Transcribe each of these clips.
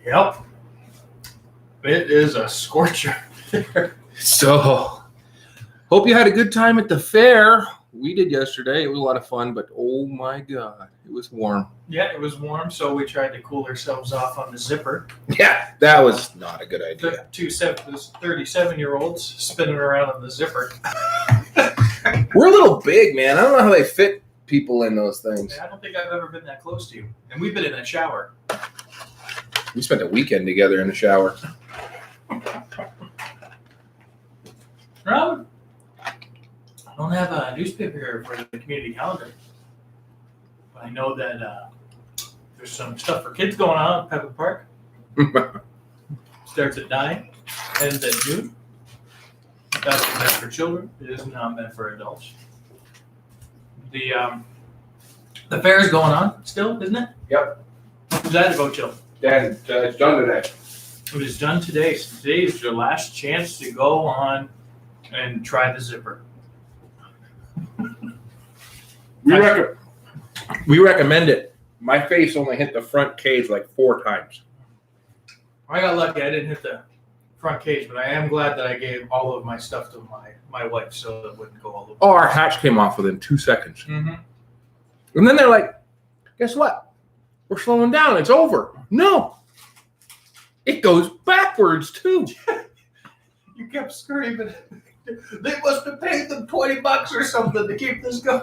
Yep. It is a scorcher. So, hope you had a good time at the fair. We did yesterday. It was a lot of fun, but oh my God, it was warm. Yeah, it was warm, so we tried to cool ourselves off on the zipper. Yeah, that was not a good idea. Two 37-year-olds spinning around on the zipper. We're a little big, man. I don't know how they fit people in those things. I don't think I've ever been that close to you. And we've been in that shower. We spent a weekend together in the shower. I don't have a newspaper here for the community calendar. But I know that there's some stuff for kids going on at Pepin Park. Starts at 9, ends at noon. That's meant for children. It is not meant for adults. The fair is going on still, isn't it? Yep. Who's that about, Jill? Yeah, it's done today. It is done today. So today is your last chance to go on and try the zipper. We recommend it. My face only hit the front cage like 4 times. I got lucky. I didn't hit the front cage, but I am glad that I gave all of my stuff to my wife so that it wouldn't go all over. Oh, our hatch came off within 2 seconds. Mm-hmm. And then they're like, guess what? We're slowing down. It's over. No. It goes backwards, too. You kept screaming. They must have paid them $20 or something to keep this going.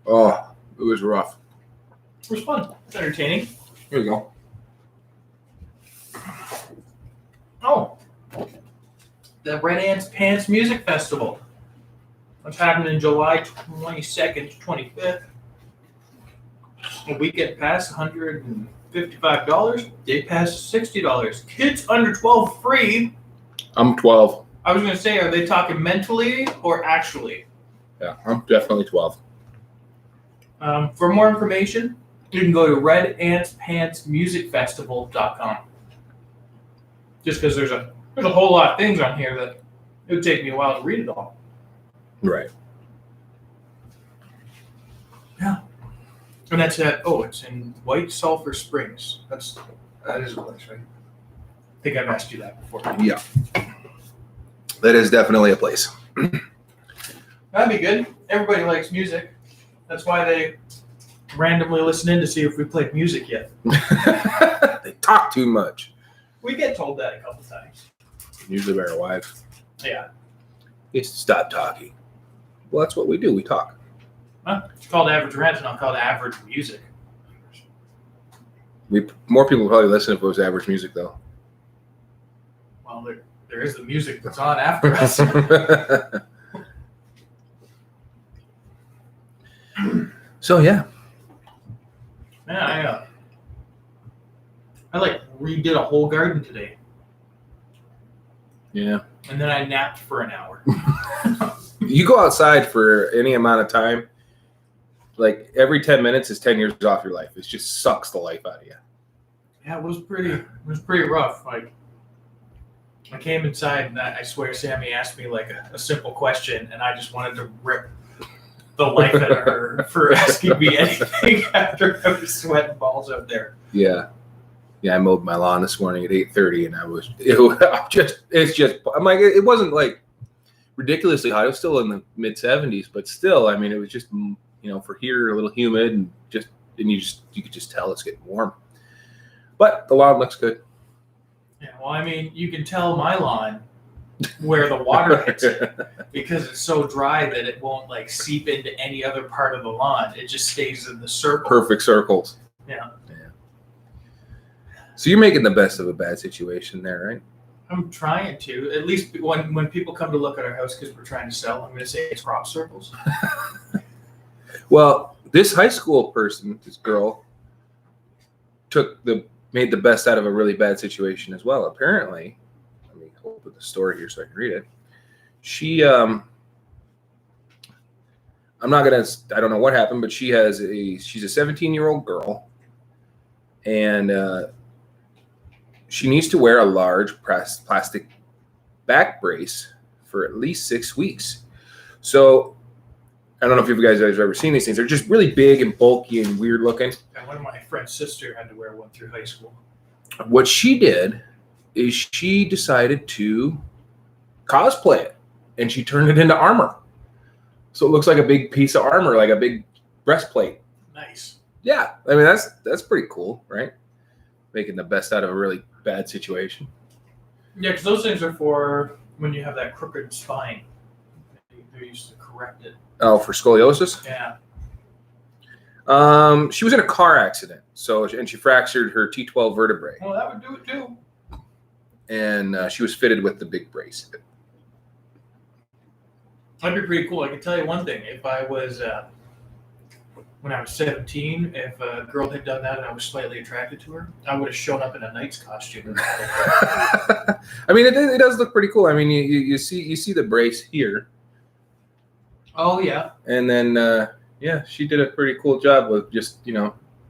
Oh, it was rough. It was fun. It's entertaining. Here we go. Oh. The Rants Pants Music Festival. It's happening July 22nd to 25th. A weekend pass, $155. Day pass, $60. Kids under 12 free. I'm 12. I was going to say, are they talking mentally or actually? Yeah, I'm definitely 12. For more information, you can go to redantspantsmusicfestival.com. Just because there's a whole lot of things on here that it would take me a while to read it all. Right. Yeah. And that's at, it's in White Sulphur Springs. That is a place, right? I think I've asked you that before. Yeah. That is definitely a place. That'd be good. Everybody likes music. That's why they randomly listen in to see if we played music yet. They talk too much. We get told that a couple times. Usually by our wives. Yeah. It's stop talking. Well, that's what we do. We talk. Huh? It's called Average Rants, and I'll call it Average Music. More people would probably listen if it was average music, though. Well, there is the music that's on after us. So, yeah. Man, I redid a whole garden today. Yeah. And then I napped for an hour. You go outside for any amount of time, like every 10 minutes is 10 years off your life. It just sucks the life out of you. Yeah, it was pretty rough. Like, I came inside and I swear Sammy asked me like a simple question, and I just wanted to rip the life out of her for asking me anything after I was sweating balls up there. Yeah. Yeah, I mowed my lawn this morning at 8:30, and I'm like, it wasn't like ridiculously hot. It was still in the mid 70s, but still, I mean, it was just, for here, a little humid, and you could just tell it's getting warm. But the lawn looks good. Yeah, well, I mean, you can tell my lawn where the water hits it because it's so dry that it won't like seep into any other part of the lawn. It just stays in the circle. Perfect circles. Yeah. So you're making the best of a bad situation there, right? I'm trying to. At least when people come to look at our house because we're trying to sell, I'm going to say it's crop circles. Well, this high school person, this girl, made the best out of a really bad situation as well. Apparently, let me open the story here so I can read it. She, I don't know what happened, but she's a 17-year-old girl, and she needs to wear a large plastic back brace for at least 6 weeks. So I don't know if you guys have ever seen these things. They're just really big and bulky and weird looking. And one of my friend's sister had to wear one through high school. What she did is she decided to cosplay it, and she turned it into armor. So it looks like a big piece of armor, like a big breastplate. Nice. Yeah, I mean that's pretty cool, right? Making the best out of a really bad situation. Yeah, because those things are for when you have that crooked spine. They're used to correct it. Oh, for scoliosis? Yeah. She was in a car accident, and she fractured her T12 vertebrae, Well, that would do it too. and she was fitted with the big brace. That'd be pretty cool. I can tell you one thing. If I was, when I was 17, if a girl had done that and I was slightly attracted to her, I would have shown up in a knight's costume. I mean, it does look pretty cool. I mean, you see the brace here, Oh, yeah. and then yeah, she did a pretty cool job with just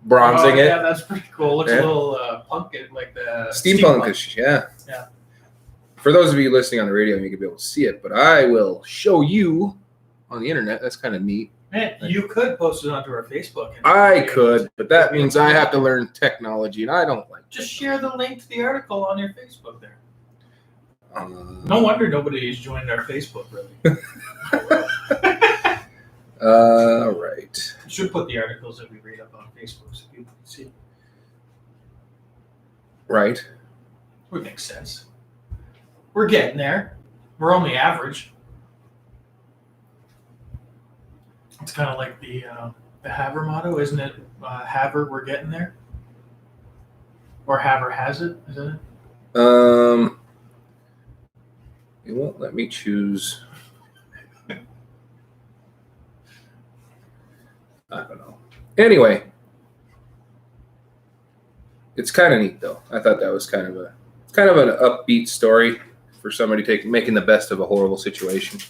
bronzing it. Yeah, that's pretty cool. Looks Yeah. a little pumpkin, like the Steampunk-ish, yeah. Yeah. For those of you listening on the radio, you can be able to see it, but I will show you on the internet. That's kind of neat. Man, you could post it onto our Facebook. I could, but that means I have to learn technology, and I don't like Just share the link to the article on your Facebook there. technology. No wonder nobody has joined our Facebook, really. All right. We should put the articles that we read up on Facebook so people can see. Right. Would make sense. We're getting there. We're only average. It's kind of like the Haver motto, isn't it? Haver, we're getting there. Or Haver has it, isn't it? It won't let me choose. I don't know. Anyway, it's kind of neat though. I thought that was kind of an upbeat story for somebody making the best of a horrible situation.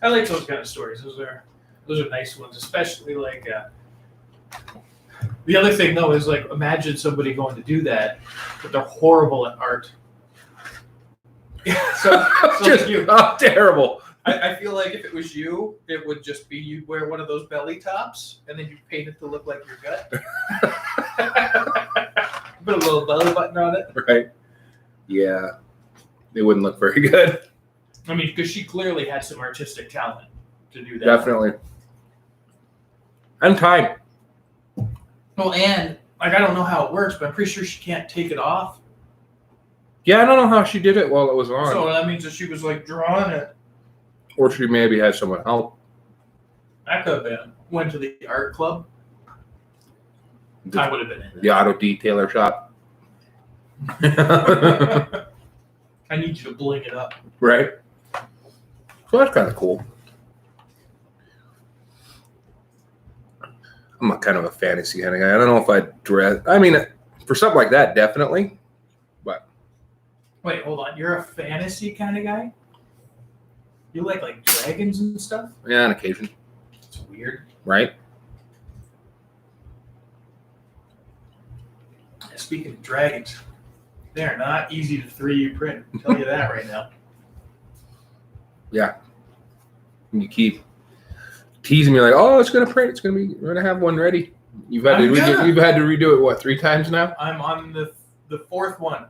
I like those kind of stories. Those are nice ones, especially like the other thing though is like imagine somebody going to do that, but they're horrible at art. so Just, you, terrible. I feel like if it was you, it would just be you'd wear one of those belly tops and then you paint it to look like your gut. Put a little belly button on it. Right. Yeah. It wouldn't look very good. I mean, because she clearly had some artistic talent to do that. Definitely. I'm tired. Well, and like I don't know how it works, but I'm pretty sure she can't take it off. Yeah, I don't know how she did it while it was on. So that means that she was like drawing it. Or she maybe had someone help. That could have been. Went to the art club. I would have been in The auto detailer shop. I need you to bling it up. Right. So that's kind of cool. I'm a kind of a fantasy kind of guy. I don't know if I'd dress. I mean, for something like that, definitely. But Wait, hold on. You're a fantasy kind of guy? You like dragons and stuff? yeah, on occasion, It's weird. right? Speaking of dragons, they are not easy to 3D print. I'll tell you that right now. Yeah. And you keep teasing me like, "Oh, it's gonna print. We're gonna have one ready." You've had to redo it what 3 times now? I'm on the fourth one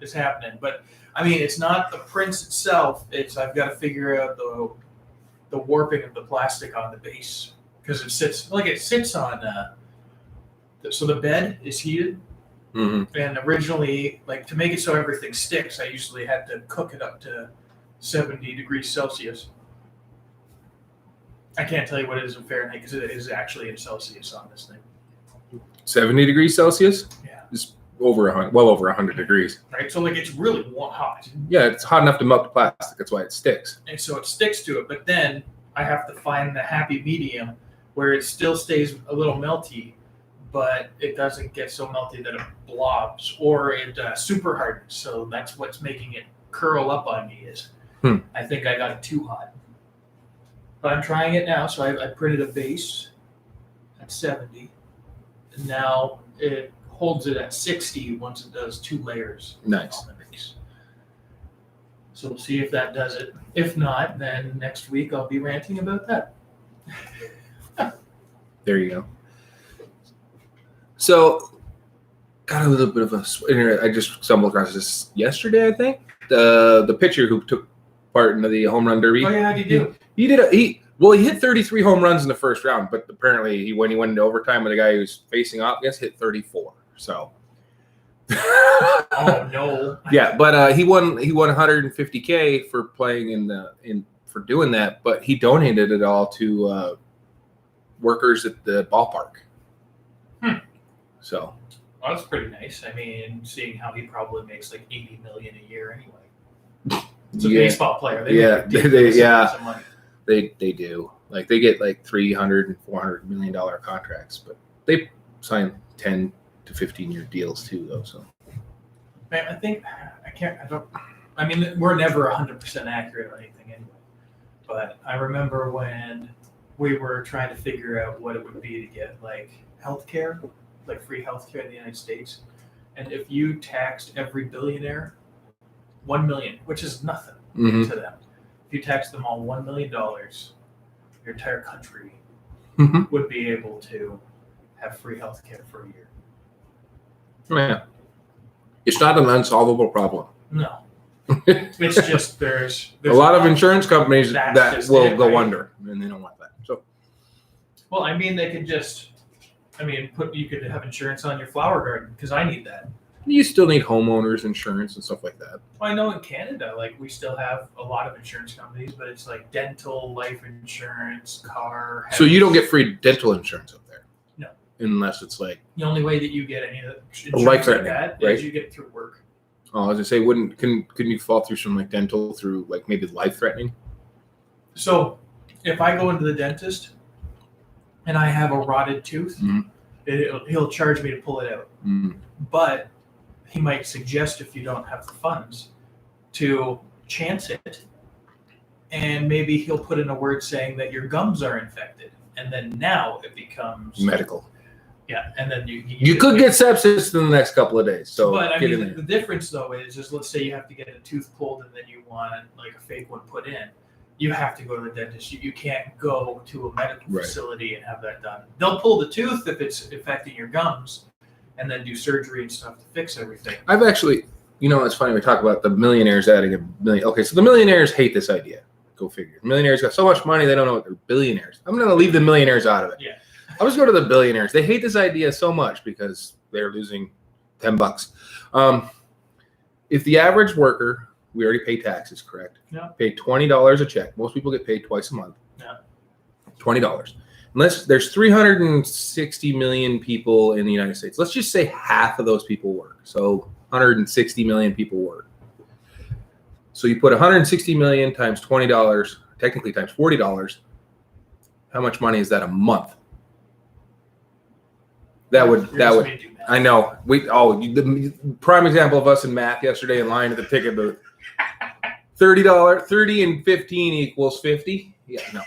is happening, but I mean it's not the prints itself. It's I've got to figure out the warping of the plastic on the base because it sits on. So the bed is heated, and originally, like to make it so everything sticks, I usually had to cook it up to 70 degrees Celsius. I can't tell you what it is in Fahrenheit because it is actually in Celsius on this thing. 70 degrees Celsius? Yeah. It's over 100, well over 100 degrees. Right, so like it's really hot. Yeah, it's hot enough to melt the plastic. That's why it sticks. And so it sticks to it, but then I have to find the happy medium where it still stays a little melty, but it doesn't get so melty that it blobs or it super hardens. So that's what's making it curl up on me is I think I got it too hot. But I'm trying it now, so I printed a base at 70, and now it holds it at 60 once it does 2 layers Nice. on the base. So we'll see if that does it. If not, then next week I'll be ranting about that. There you go. So, got a little bit of I just stumbled across this yesterday, I think. The pitcher who took part in the home run derby. Oh yeah, how'd he do? He hit 33 home runs in the first round, but apparently when he went into overtime with the guy who's facing off against, hit 34. So. Oh no. Yeah, but he won 150K for playing for doing that, but he donated it all to workers at the ballpark. So. Well, that's pretty nice. I mean, seeing how he probably makes like $80 million a year anyway. It's a baseball player. They do. Like they get like $300 and $400 million contracts, but they sign 10 to 15-year deals too, though. So, man, I mean, we're never 100% accurate on anything anyway. But I remember when we were trying to figure out what it would be to get like healthcare, like free healthcare in the United States, and if you taxed every billionaire $1 million, which is nothing to them, if you taxed them all $1 million, your entire country would be able to have free healthcare for a year. Yeah, it's not an unsolvable problem. No, it's just there's a lot of insurance companies that will go under, and they don't want that. So, well, I mean, they could just, you could have insurance on your flower garden because I need that. You still need homeowners insurance and stuff like that. Well, I know in Canada, like we still have a lot of insurance companies, but it's like dental, life insurance, car. So you don't get free dental insurance up there? No. Unless it's like the only way that you get any of the insurance life like that right? is you get it through work. Oh, I was gonna say, couldn't you fall through some like dental through like maybe life threatening? So if I go into the dentist and I have a rotted tooth, he'll charge me to pull it out. But he might suggest, if you don't have the funds, to chance it, and maybe he'll put in a word saying that your gums are infected, and then now it becomes medical. Yeah, and then you could get sepsis in the next couple of days. So, but I mean, the difference though is let's say you have to get a tooth pulled, and then you want like a fake one put in. You have to go to the dentist. You can't go to a medical facility and have that done. They'll pull the tooth if it's affecting your gums, and then do surgery and stuff to fix everything. I've actually, it's funny we talk about the millionaires adding $1 million. Okay, so the millionaires hate this idea. Go figure. Millionaires got so much money they don't know what they're billionaires. I'm going to leave the millionaires out of it. Yeah. I'll just go to the billionaires. They hate this idea so much because they're losing $10. If the average worker, we already pay taxes, correct? Yeah. Pay $20 a check. Most people get paid twice a month. Yeah. $20. Unless there's 360 million people in the United States. Let's just say half of those people work. So 160 million people work. So you put 160 million times $20, technically times $40. How much money is that a month? That would I know. The prime example of us in math yesterday in line at the ticket booth. $30 and 15 equals 50. Yeah, no.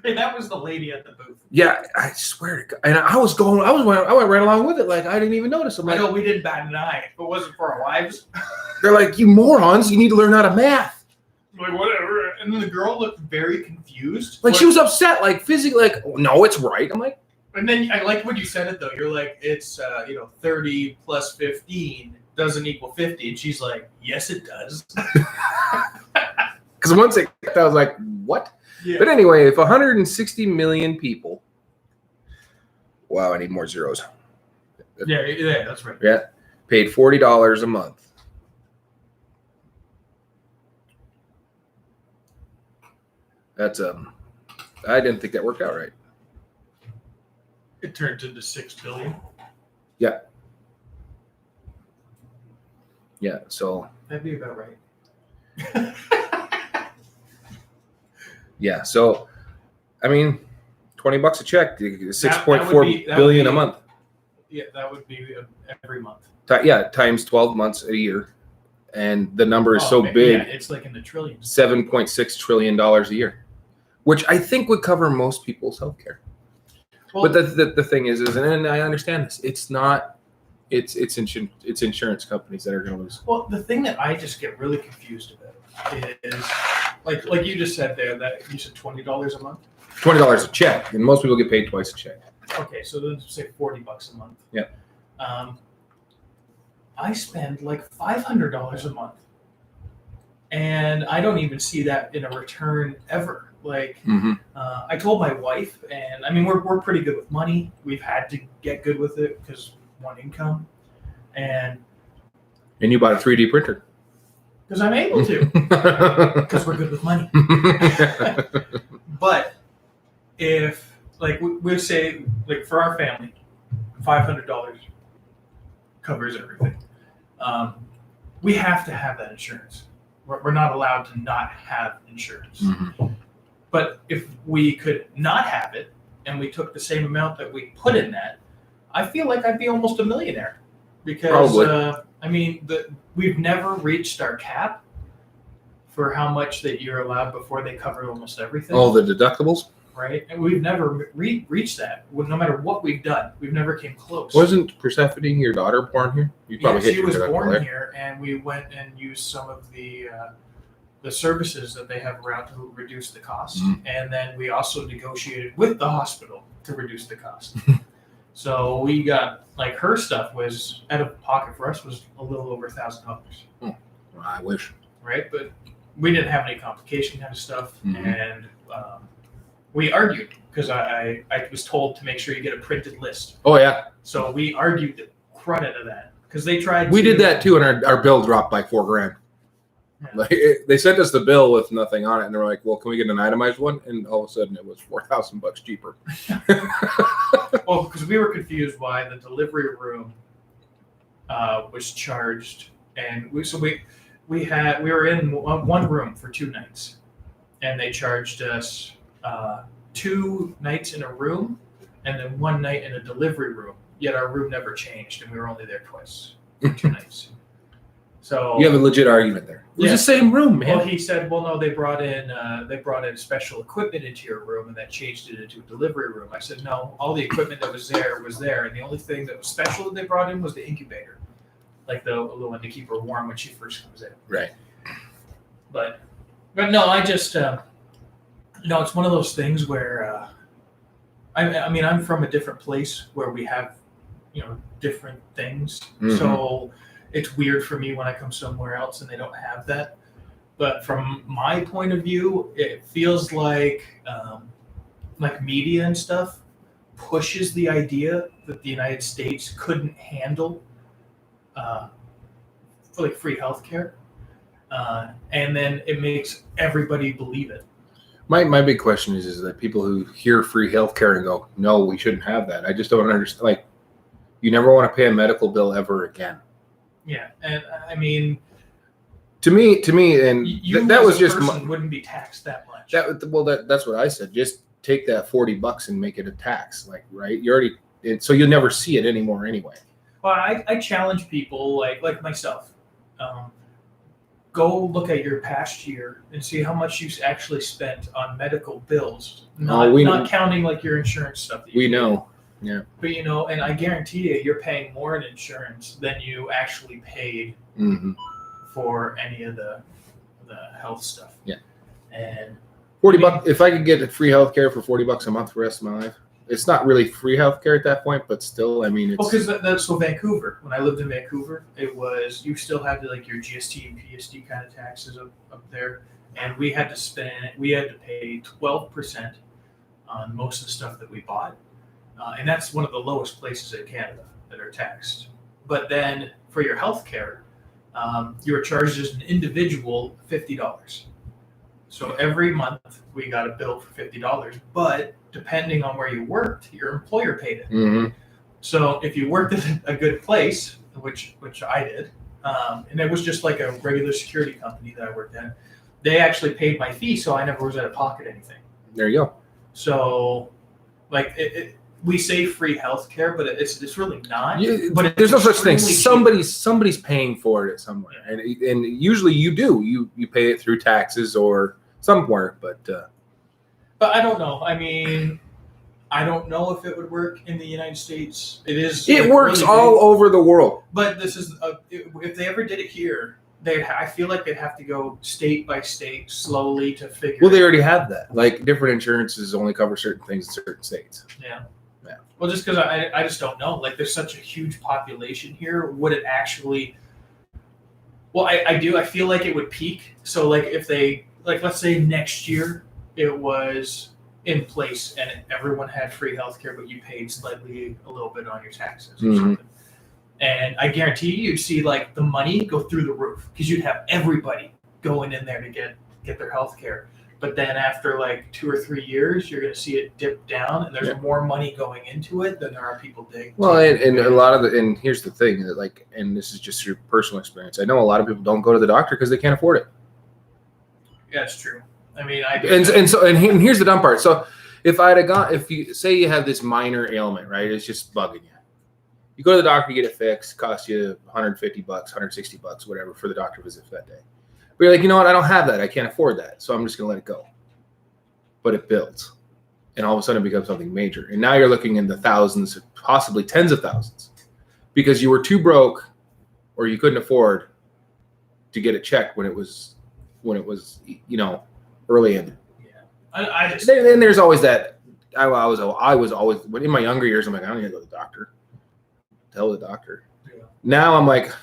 Hey, that was the lady at the booth. Yeah, I swear to God. And I went right along with it. Like, I didn't even notice. I know we didn't bat an eye. If it wasn't for our wives. They're like, you morons, you need to learn how to math. Like, whatever. And then the girl looked very confused. Like, she was upset, like, physically, like, oh, no, it's right. I'm like. And then I like when you said it, though. You're like, it's, 30 plus 15 doesn't equal 50. And she's like, yes, it does. Because once I was like, what? Yeah. But anyway, if 160 million people, wow, I need more zeros. Yeah, that's right. Yeah, paid $40 a month. That's I didn't think that worked out right. It turns into $6 billion. Yeah. Yeah. So that'd be about right. Yeah, so I mean, $20 a check, $6.4 billion a month. Yeah, that would be every month. Yeah, times 12 months a year, and the number is so big. Yeah, it's like in the trillions. $7.6 trillion a year, which I think would cover most people's healthcare. Well, but the thing is, and I understand this, it's not. It's insurance companies that are going to lose. Well, the thing that I just get really confused about is, like you just said there, that you said $20 a month. $20 a check, and most people get paid twice a check. Okay, so then say $40 a month. Yeah. I spend like $500 a month, and I don't even see that in a return ever. Like, I told my wife, and I mean, we're pretty good with money. We've had to get good with it because one income, and you bought a 3D printer because I'm able to, because we're good with money. But if like we say, like for our family, $500 covers everything. We have to have that insurance. We're not allowed to not have insurance. But if we could not have it and we took the same amount that we put in that, I feel like I'd be almost a millionaire. Because, I mean, we've never reached our cap for how much that you're allowed before they cover almost everything. Oh, the deductibles? Right? And we've never reached that. No matter what we've done, we've never came close. Wasn't Persephone, your daughter, born here? You probably hit she your was deductible born there. here, and we went and used some of the services that they have around to reduce the cost. And then we also negotiated with the hospital to reduce the cost. So we got, like, her stuff was out of pocket for us was a little over $1,000. Well, I wish. Right, but we didn't have any complication kind of stuff, and we argued because I was told to make sure you get a printed list. Oh yeah. So we argued the crud out of that because they tried. We did that too, and our bill dropped by $4,000. Yeah. Like they sent us the bill with nothing on it, and they're like, "Well, can we get an itemized one?" And all of a sudden, it was $4,000 cheaper. Well, because we were confused why the delivery room was charged, and we were in one room for 2 nights, and they charged us 2 nights in a room, and then 1 night in a delivery room. Yet our room never changed, and we were only there twice for 2 nights. So you have a legit argument there. It was the same room, man. Well, he said, "Well, no, they brought in special equipment into your room, and that changed it into a delivery room." I said, "No, all the equipment that was there, and the only thing that was special that they brought in was the incubator, like the one to keep her warm when she first comes in." Right. But no, I just it's one of those things where I mean, I'm from a different place where we have different things, so it's weird for me when I come somewhere else and they don't have that. But from my point of view, it feels like media and stuff pushes the idea that the United States couldn't handle free healthcare, and then it makes everybody believe it. My big question is that people who hear free healthcare and go, "No, we shouldn't have that." I just don't understand. Like, you never want to pay a medical bill ever again. Yeah, and I mean, to me, and that was just wouldn't be taxed that much. That's what I said. Just take that $40 and make it a tax, like, right? You already, so you'll never see it anymore anyway. Well, I challenge people like myself. Go look at your past year and see how much you actually spent on medical bills, not counting like your insurance stuff. We know. Yeah. But and I guarantee you're paying more in insurance than you actually paid for any of the health stuff. Yeah. And $40. If I could get free healthcare for $40 a month for the rest of my life, it's not really free healthcare at that point, but still, I mean, it's because that's so Vancouver. When I lived in Vancouver, it was you still had like your GST and PSD kind of taxes up there, and we had to pay 12% on most of the stuff that we bought. And that's one of the lowest places in Canada that are taxed. But then for your health care, you were charged as an individual $50. So every month we got a bill for $50. But depending on where you worked, your employer paid it. So if you worked at a good place, which I did, and it was just like a regular security company that I worked at, they actually paid my fee, so I never was out of pocket anything. There you go. So, like we say free healthcare, but it's really not. Yeah, but there's no such thing. cheap. Somebody's paying for it somewhere, and usually you do. You pay it through taxes or somewhere, but I don't know. I mean, I don't know if it would work in the United States. It is. It works really all over the world. But this is if they ever did it here, I feel like they'd have to go state by state slowly to figure. Well, they already have that. Like different insurances only cover certain things in certain states. Yeah. Yeah. Well, just because I just don't know. Like, there's such a huge population here. Would it actually? Well, I do. I feel like it would peak. So, like, if they, like, let's say next year it was in place and everyone had free healthcare, but you paid slightly a little bit on your taxes or something. And I guarantee you'd see like the money go through the roof because you'd have everybody going in there to get their health care. But then after like 2 or 3 years, you're going to see it dip down, and there's more money going into it than there are people digging. Well, and a lot of and here's the thing, that like, and this is just through personal experience. I know a lot of people don't go to the doctor because they can't afford it. Yeah, it's true. I mean, I do. And here's the dumb part. So if you say you have this minor ailment, right? It's just bugging you. You go to the doctor, you get it fixed, costs you $150, $160, whatever, for the doctor visit for that day. But you're like, you know what? I don't have that. I can't afford that. So I'm just going to let it go. But it builds. And all of a sudden it becomes something major. And now you're looking in the thousands, possibly tens of thousands, because you were too broke or you couldn't afford to get it checked when it was, early in. I just. Then there's always that. I was always, when in my younger years, I'm like, I don't need to go to the doctor. Tell the doctor. Yeah. Now I'm like,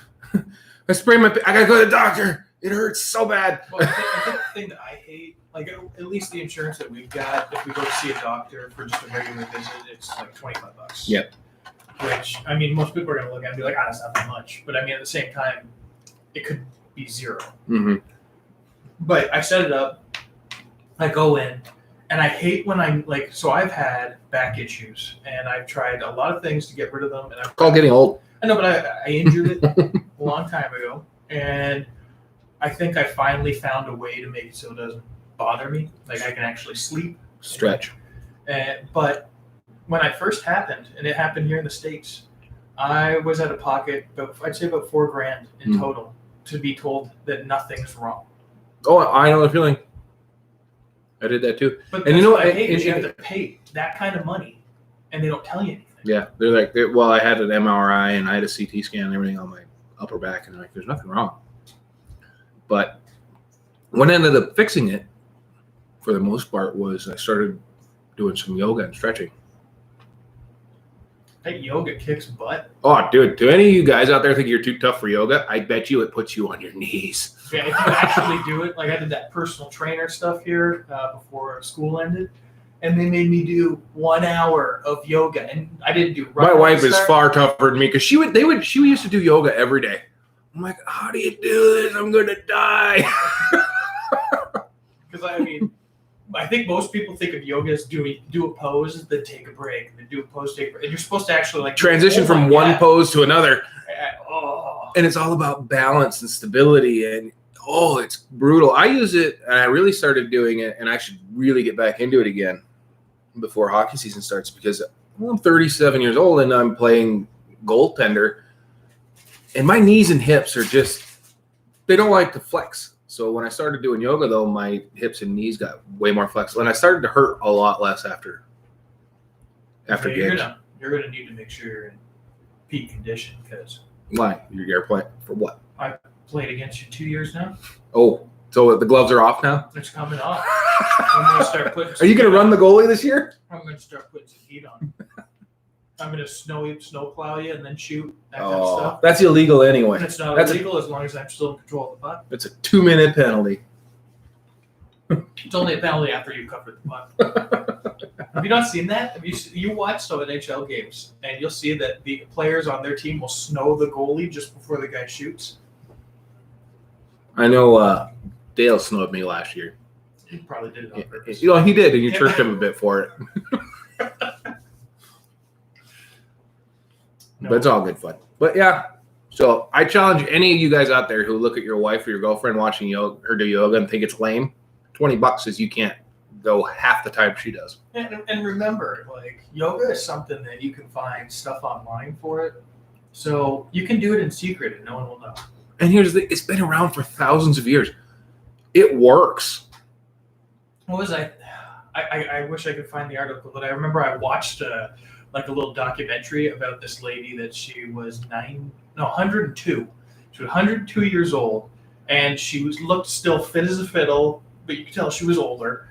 I sprained my. I gotta go to the doctor. It hurts so bad. Well, I think the thing that I hate, like at least the insurance that we've got, if we go to see a doctor for just a regular visit, it's like $25. Yep. Which, I mean, most people are gonna look at it and be like, that's not that much. But I mean, at the same time, it could be zero. Mm-hmm. But I set it up. I go in. And I hate when I'm like, so I've had back issues, and I've tried a lot of things to get rid of them. And I've Called getting old. I know, but I injured it a long time ago, and I think I finally found a way to make it so it doesn't bother me. Like I can actually sleep, Stretch. But when it first happened, and it happened here in the States, I was out of pocket, I'd say about $4,000 in total to be told that nothing's wrong. Oh, I know the feeling. I did that too. But and you know what what? I hate is you have to pay that kind of money, and they don't tell you anything. Yeah, they're like, well, I had an MRI and I had a CT scan and everything on my upper back, and they're like, there's nothing wrong. But what ended up fixing it, for the most part, was I started doing some yoga and stretching. That yoga kicks butt. Oh, dude, do any of you guys out there think you're too tough for yoga? I bet you it puts you on your knees. Yeah, if you actually do it, like I did that personal trainer stuff here before school ended, and they made me do 1 hour of yoga, and I didn't do. My wife is far tougher than me because she used to do yoga every day. I'm like, how do you do this? I'm gonna die. Because I mean, I think most people think of yoga as do a pose, then take a break, then do a pose, take a break. And you're supposed to actually like transition from one pose to another. Oh. And it's all about balance and stability, and it's brutal. I use it, and I really started doing it, and I should really get back into it again before hockey season starts, because I'm 37 years old and I'm playing goaltender, and my knees and hips are just, they don't like to flex. So when I started doing yoga, though, my hips and knees got way more flexible, and I started to hurt a lot less after gigs. You're gonna need to make sure you're in peak condition, because why? You're playing for what? I played against you 2 years now. Oh, so the gloves are off now? It's coming off. I'm gonna start putting. Are you gonna run the goalie this year? I'm gonna start putting some heat on. I'm gonna snow plow you and then shoot that kind of stuff. That's illegal anyway. And it's not illegal as long as I'm still in control of the puck. It's a 2-minute penalty. It's only a penalty after you cover the puck. Have you not seen that? Have you watch some NHL games, and you'll see that the players on their team will snow the goalie just before the guy shoots? I know Dale snowed me last year. He probably did it on purpose. You know, he did, and you chirped him a bit for it. No. But it's all good fun. But yeah, so I challenge any of you guys out there who look at your wife or your girlfriend watching her do yoga and think it's lame. $20 is you can't go half the time she does. And remember, like, yoga is something that you can find stuff online for it. So you can do it in secret and no one will know. And here's the thing, it's been around for thousands of years. It works. What was I wish I could find the article, but I remember I watched a little documentary about this lady that she was 102. She was 102 years old, and she looked still fit as a fiddle, but you could tell she was older.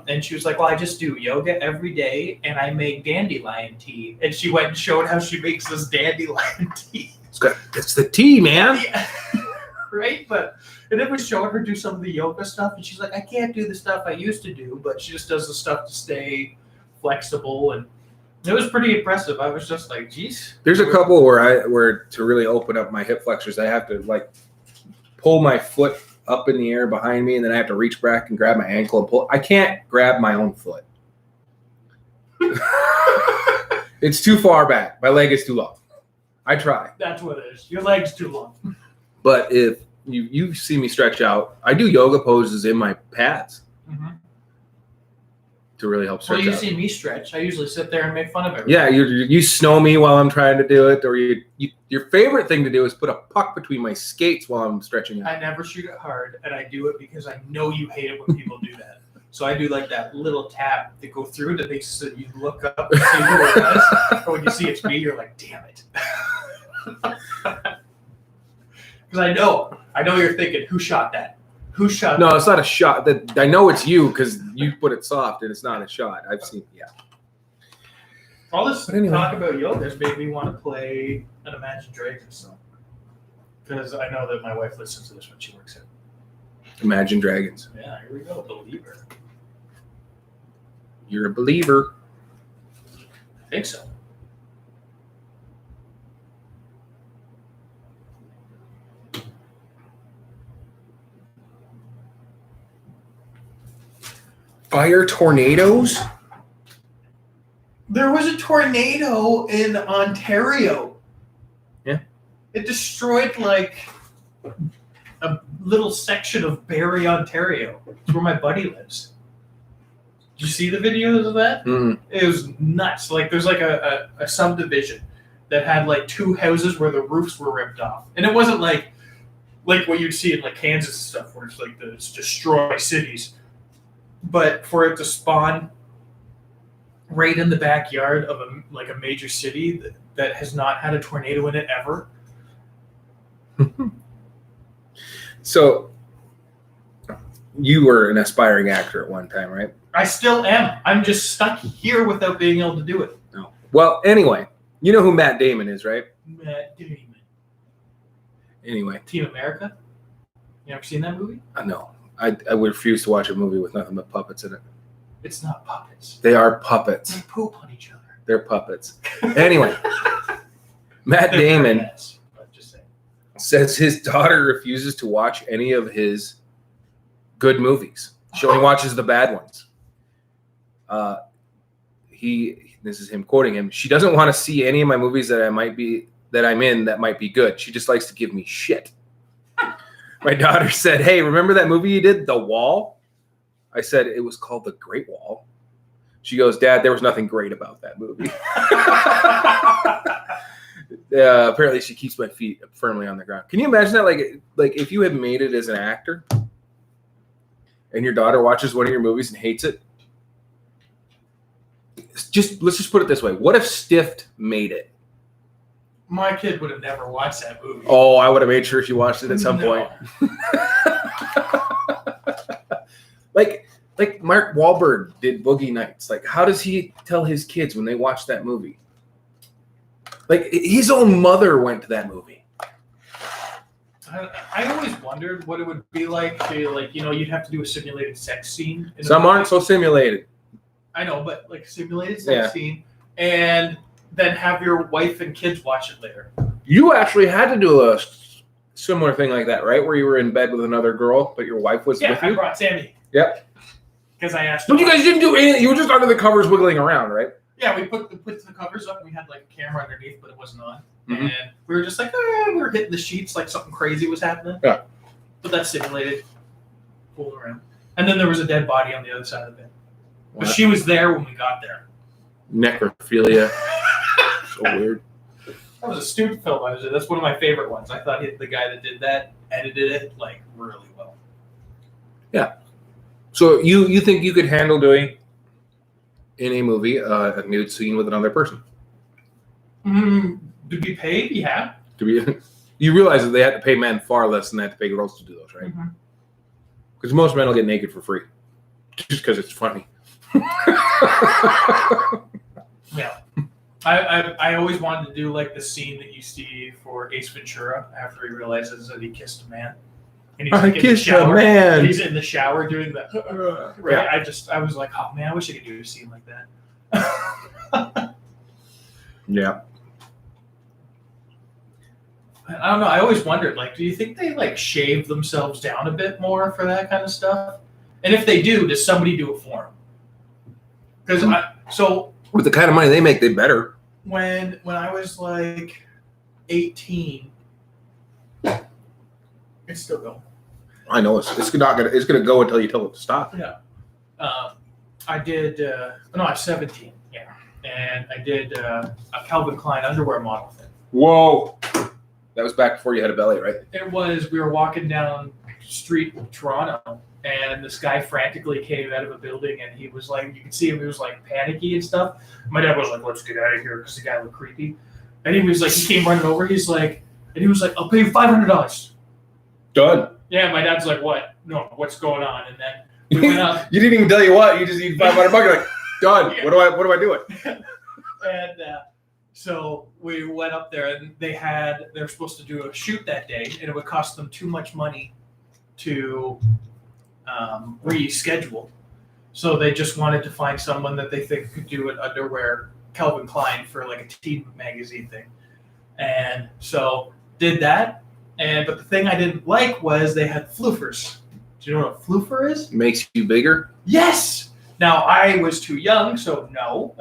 And she was like, "Well, I just do yoga every day, and I make dandelion tea." And she went and showed how she makes this dandelion tea. It's the tea, man. Yeah. Right? And then we showed her do some of the yoga stuff, and she's like, "I can't do the stuff I used to do," but she just does the stuff to stay flexible, and it was pretty impressive. I was just like, "Geez." There's a couple where to really open up my hip flexors, I have to like pull my foot up in the air behind me, and then I have to reach back and grab my ankle and pull. I can't grab my own foot. It's too far back. My leg is too long. I try. That's what it is. Your leg's too long. But if you see me stretch out, I do yoga poses in my pads to really help stretch out. Well, you see me stretch. I usually sit there and make fun of everything. Yeah, you snow me while I'm trying to do it, or your favorite thing to do is put a puck between my skates while I'm stretching out. I never shoot it hard, and I do it because I know you hate it when people do that. So I do like that little tap to go through that makes so you look up and see who it was. But when you see it's me, you're like, damn it. Because I know you're thinking, who shot that? Who shot No, that? it's not a shot. I know it's you because you put it soft, and it's not a shot. I've seen, yeah. All this But anyway. talk about yoga has made me want to play an Imagine Dragons song. Because I know that my wife listens to this when she works out. Imagine Dragons. Yeah, here we go. Believer. You're a believer. I think so. Fire tornadoes? There was a tornado in Ontario. Yeah. It destroyed like a little section of Barrie, Ontario. It's where my buddy lives. Did you see the videos of that? Mm. It was nuts. Like there's like a subdivision that had like 2 houses where the roofs were ripped off. And it wasn't like what you'd see in like Kansas and stuff where it's like it's destroy cities. But for it to spawn right in the backyard of a major city that has not had a tornado in it ever. So you were an aspiring actor at one time, right? I still am. I'm just stuck here without being able to do it. No. Well, anyway, you know who Matt Damon is, right? Matt Damon. Anyway. Team America? You ever seen that movie? No. I would refuse to watch a movie with nothing but puppets in it. It's not puppets. They are puppets. They poop on each other. They're puppets. Anyway, Matt Damon Pets, I'm just saying. says his daughter refuses to watch any of his good movies. She only watches the bad ones. This is him quoting him. She doesn't want to see any of my movies that I'm in that might be good. She just likes to give me shit. My daughter said, "Hey, remember that movie you did, The Wall?" I said, "It was called The Great Wall." She goes, "Dad, there was nothing great about that movie." Apparently, she keeps my feet firmly on the ground. Can you imagine that? Like if you had made it as an actor, and your daughter watches one of your movies and hates it. Let's just put it this way: what if Stift made it? My kid would have never watched that movie. Oh, I would have made sure she watched it at some point. Like Mark Wahlberg did Boogie Nights. Like, how does he tell his kids when they watch that movie? Like, his own mother went to that movie. I always wondered what it would be like to, you'd have to do a simulated sex scene. Some aren't so simulated. I know, but like a simulated sex scene, and then have your wife and kids watch it later. You actually had to do a similar thing like that, right? Where you were in bed with another girl, but your wife was with you? Yeah, I brought Sammy. Yep. Because I asked her. But you guys didn't do anything. You were just under the covers wiggling around, right? Yeah, we put the covers up, and we had like a camera underneath, but it wasn't on. Mm-hmm. And we were just like, we were hitting the sheets like something crazy was happening. Yeah. But that's simulated. Fooling around. And then there was a dead body on the other side of the bed. But she was there when we got there. Necrophilia. So weird. That was a student film. That's one of my favorite ones. I thought the guy that did that edited it like really well. Yeah. So you think you could handle doing in a movie a nude scene with another person? To be paid, yeah. To be You realize that they have to pay men far less than they have to pay girls to do those, right? Because most men will get naked for free, just because it's funny. Yeah. I always wanted to do like the scene that you see for Ace Ventura after he realizes that he kissed a man. And he's I like in the kissed a shower. man. And he's in the shower doing the right. Yeah. I was like, oh man, I wish I could do a scene like that. Yeah. I don't know. I always wondered, like, do you think they like shave themselves down a bit more for that kind of stuff? And if they do, does somebody do it for them? Because with the kind of money they make, they better. When I was like 18, it's still going. I know it's gonna go until you tell it to stop. Yeah. I did. No, I was 17. Yeah, and I did a Calvin Klein underwear model thing. Whoa. That was back before you had a belly, right? It was. We were walking down the street in Toronto, and this guy frantically came out of a building, and he was like, you could see him, he was like panicky and stuff. My dad was like, let's get out of here, because the guy looked creepy. And he was like, he came running over, he's like, and he was like, I'll pay you $500. Done. Yeah, my dad's like, what? No, what's going on? And then we went up. You didn't even tell you what, you just need $500. You're like, done. Yeah. What do I do it? And so we went up there, and they were supposed to do a shoot that day, and it would cost them too much money to reschedule. So they just wanted to find someone that they think could do an underwear Calvin Klein for like a teen magazine thing. And so did that. But the thing I didn't like was they had floofers. Do you know what a floofer is? Makes you bigger? Yes! Now, I was too young, so no.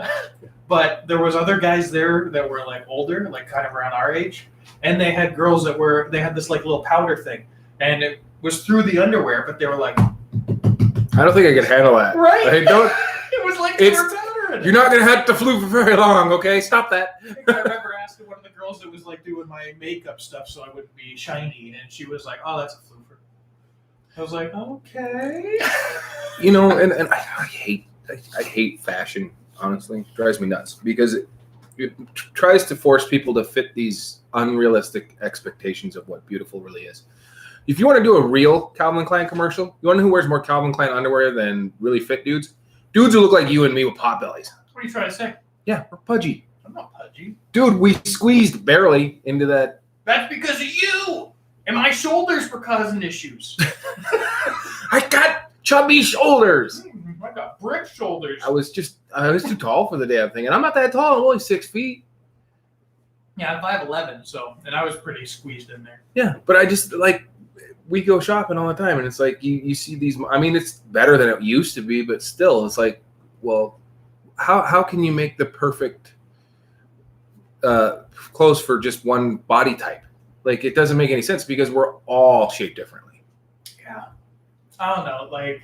But there was other guys there that were like older, like kind of around our age. And they had girls they had this like little powder thing. And it was through the underwear, but they were like... I don't think I could handle that. Right? I don't, it was like they were powder. You're not going to have to floof for very long, okay? Stop that. I think I remember asking one of the girls that was like doing my makeup stuff so I wouldn't be shiny. And she was like, oh, that's a floofer. I was like, okay. You know, and I hate fashion, honestly. It drives me nuts because it tries to force people to fit these unrealistic expectations of what beautiful really is. If you want to do a real Calvin Klein commercial, you want to know who wears more Calvin Klein underwear than really fit dudes? Dudes who look like you and me with pot bellies. What are you trying to say? Yeah, we're pudgy. I'm not pudgy. Dude, we squeezed barely into that. That's because of you! And my shoulders were causing issues. I got chubby shoulders. I got brick shoulders. I was too tall for the damn thing. And I'm not that tall. I'm only 6 feet. Yeah, I'm 5'11", and I was pretty squeezed in there. Yeah, but I just, like, we go shopping all the time, and it's like, you see these, I mean, it's better than it used to be, but still, it's like, well, how can you make the perfect clothes for just one body type? Like, it doesn't make any sense because we're all shaped differently. Yeah. I don't know. Like,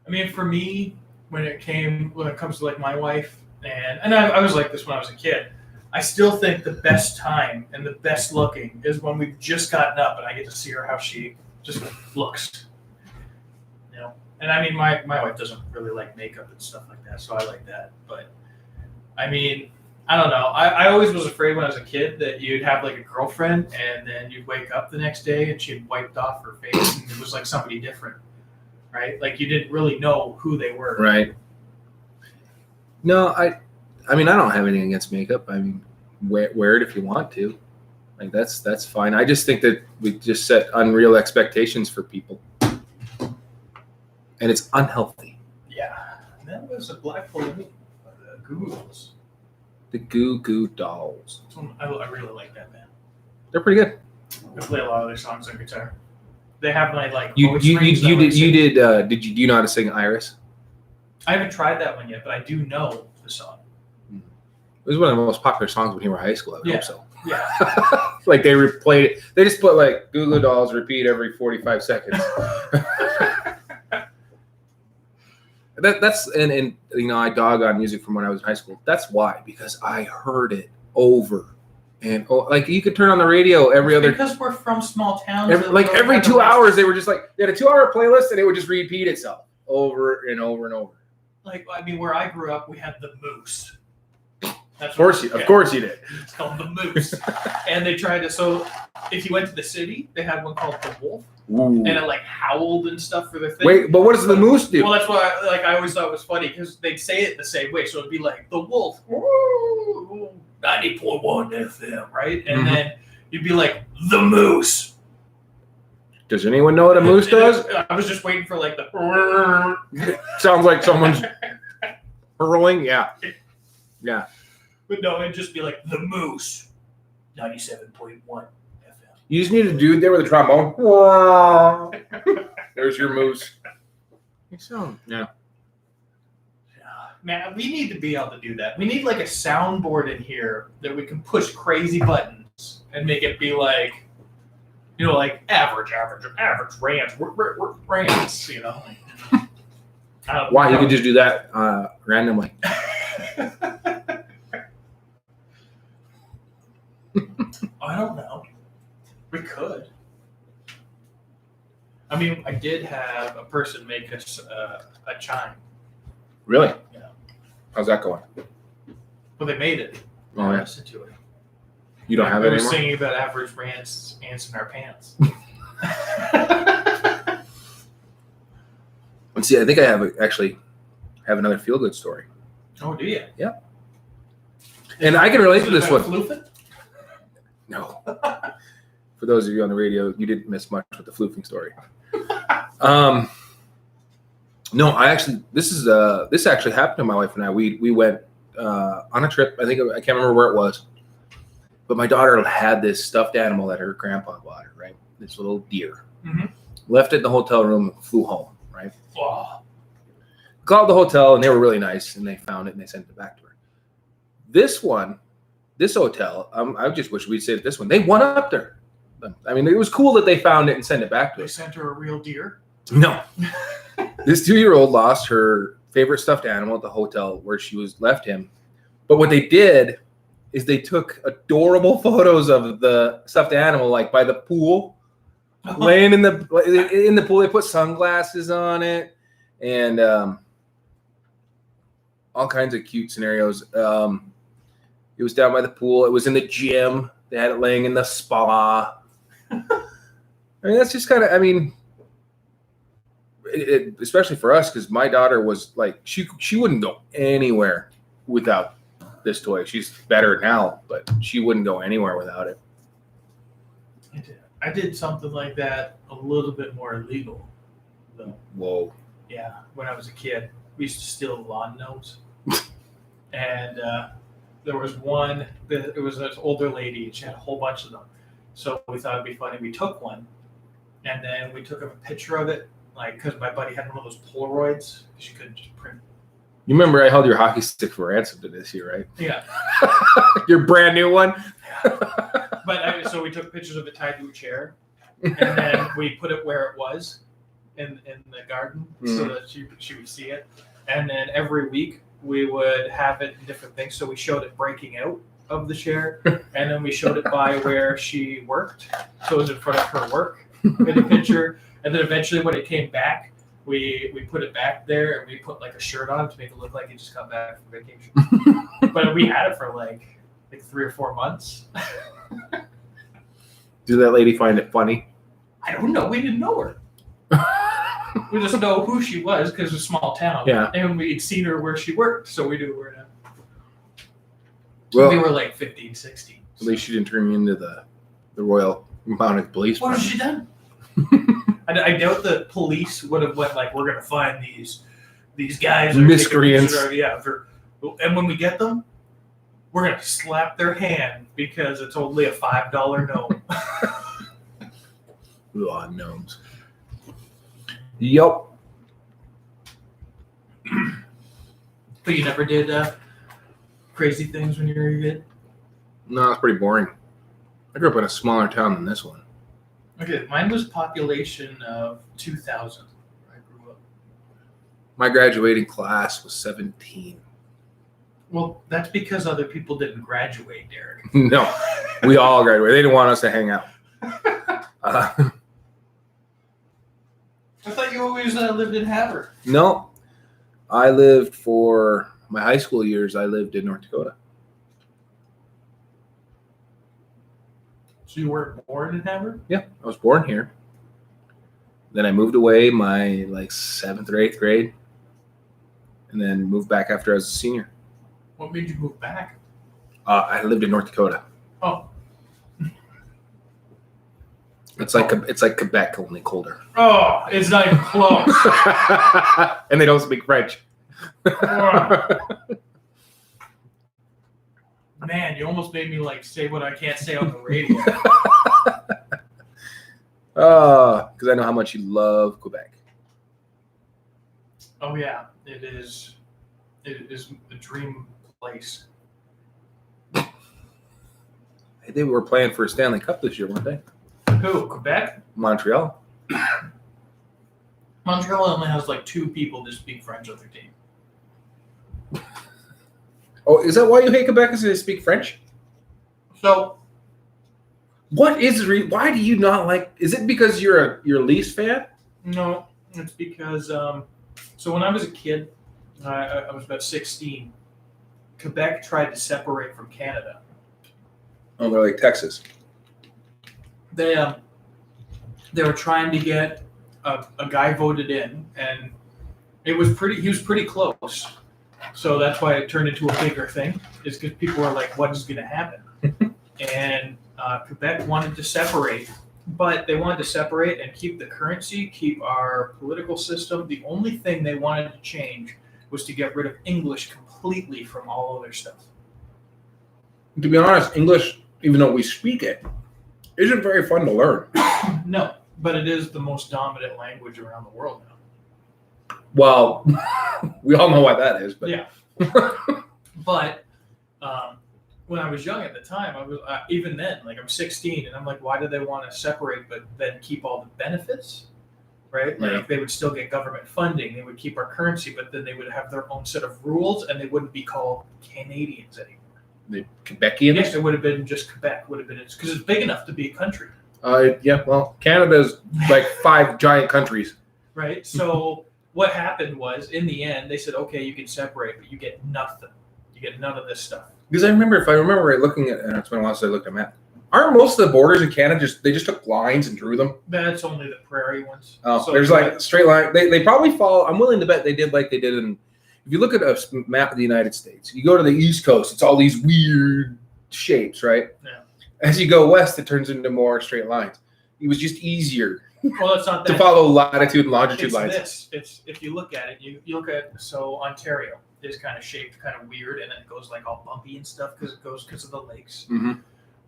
I mean, for me, when it comes to like my wife, and I was like this when I was a kid, I still think the best time and the best looking is when we've just gotten up and I get to see her how she just looks. You know? And I mean, my wife doesn't really like makeup and stuff like that, so I like that. But I mean, I don't know. I always was afraid when I was a kid that you'd have like a girlfriend and then you'd wake up the next day and she'd wiped off her face and it was like somebody different, right? Like you didn't really know who they were. Right. No, I mean, I don't have anything against makeup. I mean, wear it if you want to. Like that's fine. I just think that we just set unreal expectations for people, and it's unhealthy. Yeah, that was a black hole. The Googles. The Goo Goo Dolls. I really like that band. They're pretty good. I play a lot of their songs on guitar. They have my like. Do you know how to sing Iris? I haven't tried that one yet, but I do know the song. It was one of the most popular songs when you were in high school. I would hope so. Yeah. Like they replayed it. They just put like Goo Goo Dolls repeat every 45 seconds. That's and you know, I dog on music from when I was in high school. That's why, because I heard it over and like you could turn on the radio because we're from small towns. Every 2 hours they were just like they had a 2-hour playlist and it would just repeat itself over and over and over. Like I mean, where I grew up, we had the Moose. Of course you did. It's called the Moose, and they tried to. So if you went to the city, they had one called the Wolf, Ooh. and it like howled and stuff for their thing. Wait, but what does the moose do? Well, that's why I always thought it was funny because they'd say it the same way. So it'd be like the Wolf, 90.1 FM, right? And then you'd be like the Moose. Does anyone know what a moose does? I was just waiting for like the. Sounds like someone's hurling. Yeah. Yeah. But no, it'd just be like the Moose, 97.1 FM. You just need a dude there with a trombone. There's your moose. So, yeah. Man, we need to be able to do that. We need like a soundboard in here that we can push crazy buttons and make it be like, you know, like average rants, rants, you know. Why? You could just do that randomly. I don't know. We could. I mean, I did have a person make us a chime. Really? Yeah. How's that going? Well, they made it. Oh, yeah. Listen to it. You don't have it We were anymore? singing about average rants, ants in our pants. And see, I think I actually have another feel-good story. Oh, do you? Yeah. And I can relate to this one. Floofing? No. For those of you on the radio, you didn't miss much with the floofing story. No, this actually happened to my wife and I. We went on a trip. I can't remember where it was, but my daughter had this stuffed animal that her grandpa bought her, right? This little deer. Mm-hmm. Left it in the hotel room and flew home, right? Oh. Called the hotel and they were really nice and they found it and they sent it back to her. This hotel, I just wish we'd say this one. They went up there. I mean, it was cool that they found it and sent it back to They us. sent her a real deer? No. This 2-year-old lost her favorite stuffed animal at the hotel where she left him. But what they did is they took adorable photos of the stuffed animal, like by the pool, laying in the pool. They put sunglasses on it and all kinds of cute scenarios. It was down by the pool. It was in the gym. They had it laying in the spa. I mean, that's just kind of, especially for us, because my daughter was like, she wouldn't go anywhere without this toy. She's better now, but she wouldn't go anywhere without it. I did something like that a little bit more illegal, though. Whoa. Yeah, when I was a kid, we used to steal lawn gnomes. And there was one, it was an older lady, and she had a whole bunch of them. So we thought it'd be funny. We took one, and then we took a picture of it, like, because my buddy had one of those Polaroids, because you couldn't just print. You remember I held your hockey stick for ransom to this year, right? Yeah. Your brand new one? But so we took pictures of it tied to a chair, and then we put it where it was in the garden so that she would see it. And then every week we would have it in different things. So we showed it breaking out of the chair, and then we showed it by where she worked. So it was in front of her work in the picture. And then eventually when it came back, we put it back there and we put like a shirt on to make it look like it just got back from vacation. But we had it for like 3 or 4 months. Did that lady find it funny? I don't know. We didn't know her. We just know who she was because it's a small town. Yeah. And we'd seen her where she worked, so we knew where to. Well, we were like 15, 16. At least she didn't turn you into the Royal Mounted Police. What has she done? I doubt the police would have went like, we're going to find these guys. Miscreants. And when we get them, we're going to slap their hand because it's only a $5 gnome. Oh, gnomes. Yup. But you never did crazy things when you were a kid? No, it's pretty boring. I grew up in a smaller town than this one. Okay, mine was population of 2,000. I grew up. My graduating class was 17. Well, that's because other people didn't graduate, Derek. No, we all graduated. They didn't want us to hang out. I thought you always lived in Havre. No, I lived for my high school years. I lived in North Dakota. So you weren't born in Hamburg? Yeah, I was born here. Then I moved away my like 7th or 8th grade, and then moved back after I was a senior. What made you move back? I lived in North Dakota. Oh. It's like Quebec, only colder. Oh, it's not even close. And they don't speak French. Man, you almost made me like say what I can't say on the radio. Because I know how much you love Quebec. Oh yeah, it is a dream place. They were playing for a Stanley Cup this year, weren't they? Who? Quebec? Montreal. Montreal only has like 2 people that speak French on their team. Oh, is that why you hate Quebec? Is they speak French? So, what is why do you not like? Is it because you're a Leafs fan? no, it's because so when I was a kid, I was about 16. Quebec tried to separate from Canada. Oh, they're like Texas. They were trying to get a guy voted in, and he was pretty close. So that's why it turned into a bigger thing, is because people were like, what is going to happen? And Quebec wanted to separate, but they wanted to separate and keep the currency, keep our political system. The only thing they wanted to change was to get rid of English completely from all of their stuff. To be honest, English, even though we speak it, isn't very fun to learn. No, but it is the most dominant language around the world now. Well, we all know why that is, but yeah. But when I was young at the time, I was even then, like I'm 16, and I'm like, why do they want to separate but then keep all the benefits? Right? Like Yeah. they would still get government funding, they would keep our currency, but then they would have their own set of rules, and they wouldn't be called Canadians anymore. the Quebecians. Yes, it would have been just Quebec. Would have been because it's big enough to be a country. Yeah, well, Canada's like 5 giant countries. Right? So what happened was, in the end, they said, okay, you can separate, but you get nothing. You get none of this stuff. Because if I remember right, looking at, and it's been a while since I looked at a map. Aren't most of the borders in Canada they just took lines and drew them? That's only the prairie ones. Oh, So there's like straight line. They probably follow. I'm willing to bet they did like they did in. If you look at a map of the United States, you go to the East Coast, it's all these weird shapes, right? Yeah. As you go west, it turns into more straight lines. It was just easier Well, it's not that. to follow latitude and longitude It's lines. this. It's if you look at it, you look at Ontario is kind of shaped kind of weird, and then it goes like all bumpy and stuff because of the lakes. Mm-hmm.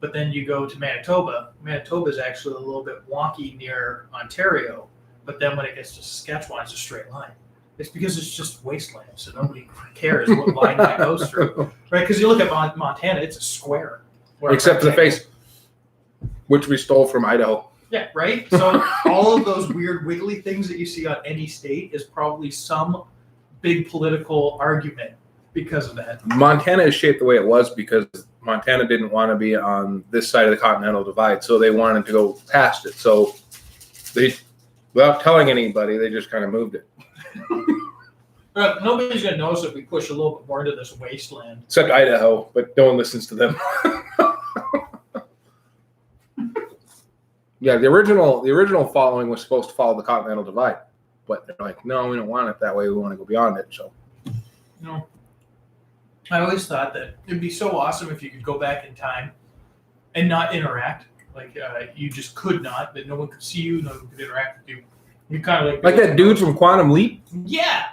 But then you go to Manitoba. Manitoba is actually a little bit wonky near Ontario, but then when it gets to Saskatchewan, it's a straight line. It's because it's just wasteland, so nobody cares what line that goes through, right? Because you look at Montana, it's a square. Except for the face, which we stole from Idaho. Yeah, right? So all of those weird wiggly things that you see on any state is probably some big political argument because of that. Montana is shaped the way it was because Montana didn't want to be on this side of the Continental Divide, so they wanted to go past it. So they, without telling anybody, they just kind of moved it. Nobody's going to notice if we push a little bit more into this wasteland. Except Idaho, but no one listens to them. Yeah, the original following was supposed to follow the Continental Divide, but they're like, no, we don't want it that way. We want to go beyond it. So, No. I always thought that it'd be so awesome if you could go back in time and not interact. Like you just could not, that no one could see you, no one could interact with you. You kind of like that dude from Quantum Leap. Yeah.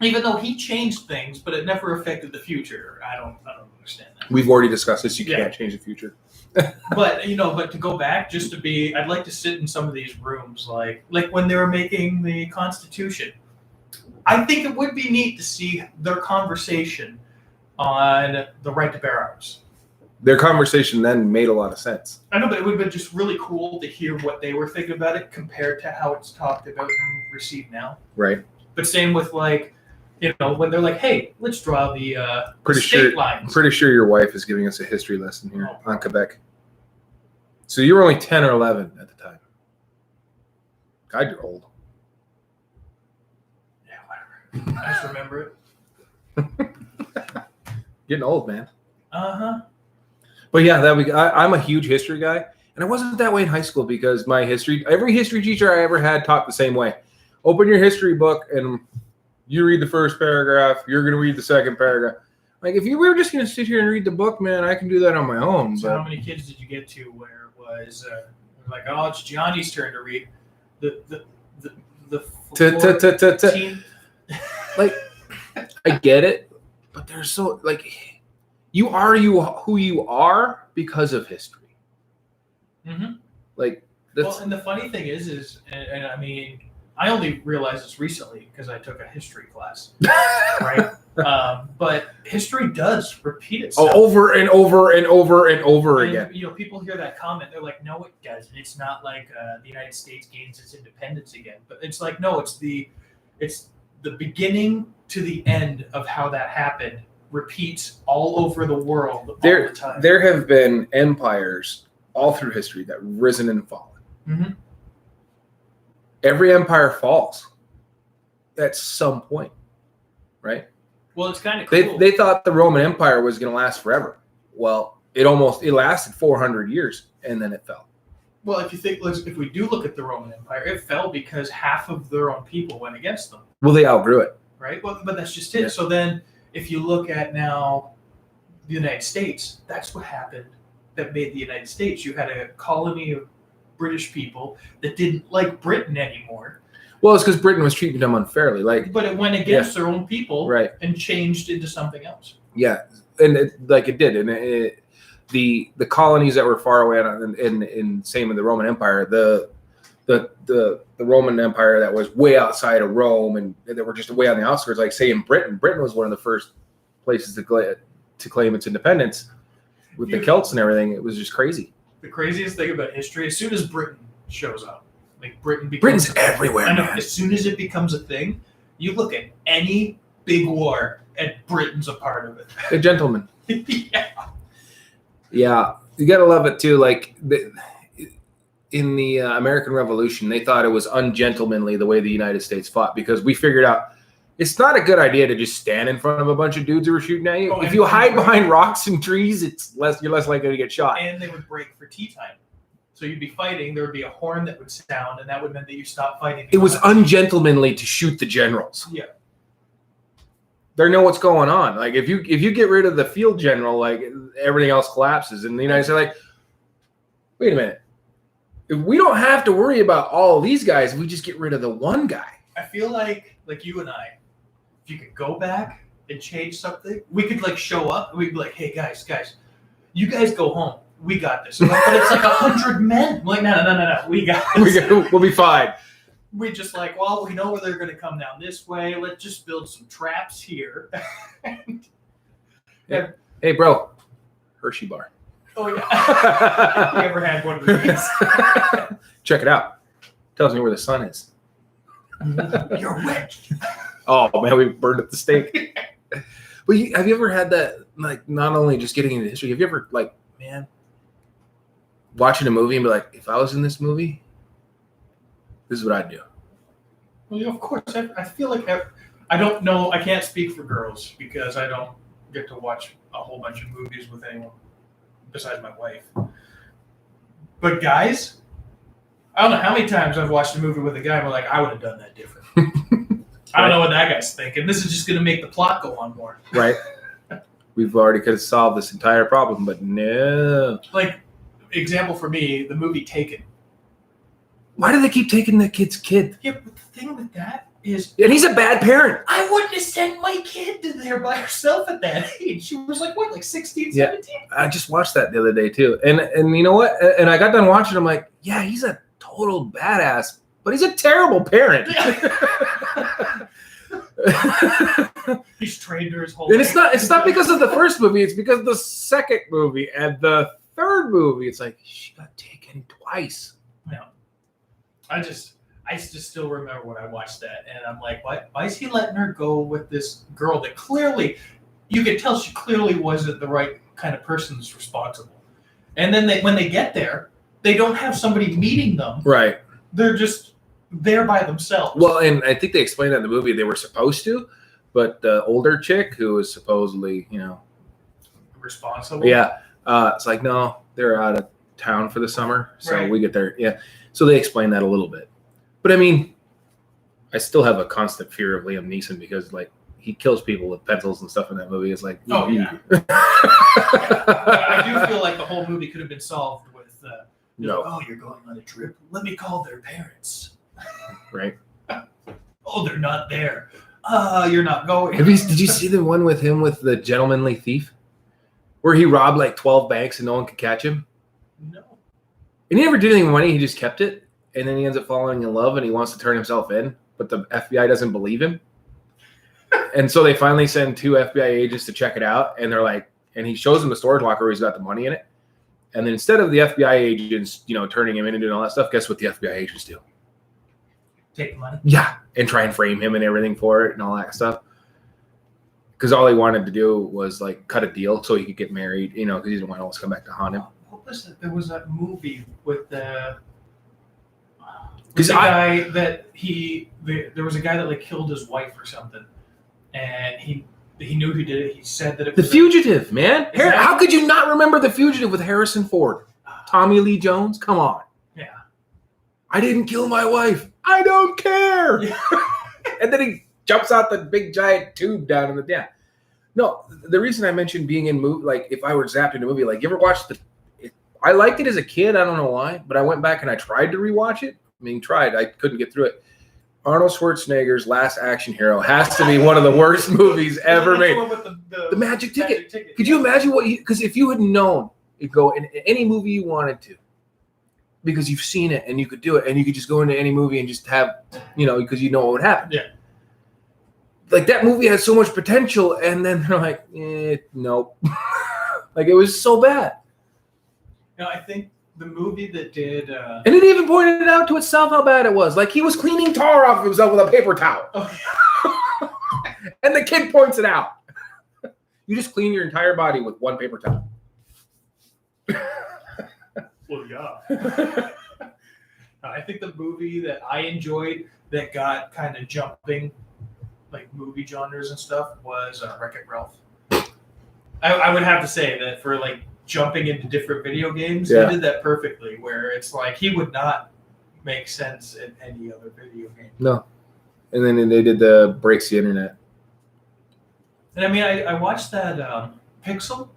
Even though he changed things, but it never affected the future. I don't understand that. We've already discussed this. You Yeah. can't change the future. But but to go back, just to be, I'd like to sit in some of these rooms, like when they were making the Constitution. I think it would be neat to see their conversation on the right to bear arms. Their conversation then made a lot of sense. I know, but it would have been just really cool to hear what they were thinking about it compared to how it's talked about and received now. Right. But same with when they're like, hey, let's draw the state lines. I'm pretty sure your wife is giving us a history lesson here Oh. on Quebec. So you were only 10 or 11 at the time. God, you're old. Yeah, whatever. I just remember it. Getting old, man. Uh-huh. But yeah, I'm a huge history guy, And I wasn't that way in high school because every history teacher I ever had taught the same way. Open your history book and you read the first paragraph. You're going to read the second paragraph. Like, if you were just going to sit here and read the book, man, I can do that on my own. So but how many kids did you get to where it was like, oh, it's Johnny's turn to read the team? Like, I get it, but there's so, like, you are who you are because of history. Mm-hmm. Like, well, and the funny thing is, and I mean, I only realized this recently because I took a history class, right? But history does repeat itself over and over and over and over again. You know, people hear that comment, they're like, "No, it doesn't. It's not like the United States gains its independence again." But it's like, no, it's the beginning to the end of how that happened repeats all over the world all the time. There have been empires all through history that risen and fallen. Mm-hmm. Every empire falls at some point, right? Well, it's kind of cool. They thought the Roman Empire was going to last forever. Well, it lasted 400 years, and then it fell. Well, if we do look at the Roman Empire, it fell because half of their own people went against them. Well, they outgrew it. Right? Well, but that's just it. Yeah. So then, if you look at now the United States, that's what happened that made the United States. You had a colony of British people that didn't like Britain anymore. Well, it's because Britain was treating them unfairly. But it went against their own people, right, and changed into something else. Yeah, and it did. And the colonies that were far away, and same with the Roman Empire, the Roman Empire that was way outside of Rome and that were just way on the outskirts, like say in Britain was one of the first places to claim its independence with the Celts and everything. It was just crazy. The craziest thing about history, as soon as Britain shows up, like Britain's everywhere. I know. Man. As soon as it becomes a thing, you look at any big war, and Britain's a part of it. A gentleman. Yeah. Yeah, you gotta love it too. Like in the American Revolution, they thought it was ungentlemanly the way the United States fought because we figured out it's not a good idea to just stand in front of a bunch of dudes who are shooting at you. If you hide behind rocks and trees, you're less likely to get shot. And they would break for tea time. So you'd be fighting, there would be a horn that would sound, and that would mean that you stopped fighting. It was ungentlemanly to shoot the generals. Yeah. They know what's going on. Like if you get rid of the field general, like everything else collapses. And the United States are like, wait a minute. If we don't have to worry about all these guys, if we just get rid of the one guy. I feel like you and I, if you could go back and change something, we could like show up and we'd be like, hey guys, you guys go home. We got this. But it's like 100 men. I'm like, no. We got this. We'll be fine. We just like, well, we know where they're going to come down this way. Let's just build some traps here. Yeah. Hey, bro. Hershey bar. Oh, yeah. You ever had one of these? Check it out. Tells me where the sun is. You're rich. Oh, man, we burned at the stake. But have you ever had that, like, not only just getting into history, have you ever, like, man, watching a movie and be like, if I was in this movie, this is what I'd do? Well, yeah, of course. I feel like I don't know. I can't speak for girls because I don't get to watch a whole bunch of movies with anyone besides my wife. But guys, I don't know how many times I've watched a movie with a guy and we're like, I would have done that different. I don't know what that guy's thinking. This is just going to make the plot go on more. Right. We've already could have solved this entire problem, but no. Like, example for me, the movie Taken. Why do they keep taking the kid's kid? Yeah, but the thing with that is... And he's a bad parent. I wouldn't have sent my kid to there by herself at that age. She was like, what, like 16, 17? I just watched that the other day, too. And you know what? And I got done watching, I'm like, yeah, he's a total badass, but he's a terrible parent. Yeah. He's trained her his whole and life. it's not because of the first movie, it's because of the second movie and the third movie. It's like she got taken twice. No. I just still remember when I watched that and I'm like, why is he letting her go with this girl that clearly you could tell she clearly wasn't the right kind of person that's responsible. And then when they get there, they don't have somebody meeting them. Right. They're just there by themselves. Well, and I think they explained that in the movie they were supposed to, but the older chick who was supposedly, responsible. Yeah. It's like, no, they're out of town for the summer, so Right. we get there. Yeah, so they explain that a little bit. But I mean, I still have a constant fear of Liam Neeson because like he kills people with pencils and stuff in that movie. It's like, Oh, yeah. I do feel like the whole movie could have been solved with, No. like, oh, you're going on a trip. Let me call their parents. Right. Oh, they're not there. You're not going. Did you see the one with him with the gentlemanly thief, where he robbed like 12 banks and no one could catch him? No. And he never did anything with money. He just kept it, and then he ends up falling in love, and he wants to turn himself in, but the FBI doesn't believe him. And so they finally send 2 FBI agents to check it out, and they're like, and he shows them the storage locker where he's got the money in it. And then instead of the FBI agents, turning him in and doing all that stuff, guess what the FBI agents do? Take the money. Yeah, and try and frame him and everything for it and all that stuff. Because all he wanted to do was like cut a deal so he could get married, because he didn't want to always come back to haunt him. What was it? There was that movie with the Because guy that there was a guy that like killed his wife or something, and he knew who did it. He said that it The was Fugitive, man. Is that- How could you not remember The Fugitive with Harrison Ford? Tommy Lee Jones? Come on. Yeah. I didn't kill my wife. I don't care. Yeah. And then he jumps out the big giant tube down in the dam. No, the reason I mentioned being in movie, like if I were zapped in a movie, like you ever watched I liked it as a kid. I don't know why, but I went back and I tried to rewatch it. I couldn't get through it. Arnold Schwarzenegger's Last Action Hero has to be one of the worst movies ever made. The Magic Ticket. Could you imagine because if you had known, you'd go in any movie you wanted to, because you've seen it and you could do it, and you could just go into any movie and just have, because you know what would happen. Yeah. Like that movie has so much potential, and then they're like, nope. Like it was so bad. I think the movie that did. And it even pointed out to itself how bad it was. Like he was cleaning tar off of himself with a paper towel. Oh. And the kid points it out. You just clean your entire body with one paper towel. Well, yeah. I think the movie that I enjoyed that got kind of jumping, like movie genres and stuff, was Wreck-It Ralph. I would have to say that for like jumping into different video games, Yeah. he did that perfectly. Where it's like he would not make sense in any other video game. No. And then they did the Breaks the Internet. And I mean, I watched that Pixel.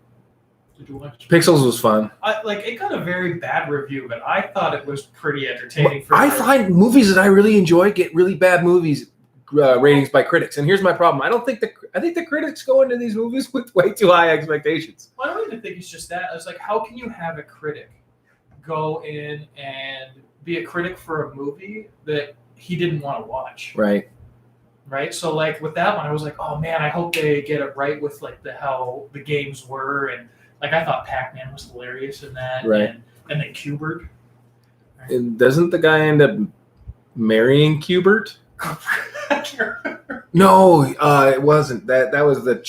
Did you watch? Pixels was fun. It got a very bad review, but I thought it was pretty entertaining. I find movies that I really enjoy get really bad movies ratings by critics, and here's my problem. I think the critics go into these movies with way too high expectations. Well, I don't even think it's just that. It's like, how can you have a critic go in and be a critic for a movie that he didn't want to watch? Right. Right. So like with that one, I was like, oh man, I hope they get it right with like how the games were, and like I thought Pac-Man was hilarious in that, Right. And then Q*bert. Right? And doesn't the guy end up marrying Q*bert? I can't remember. No, it wasn't. That was the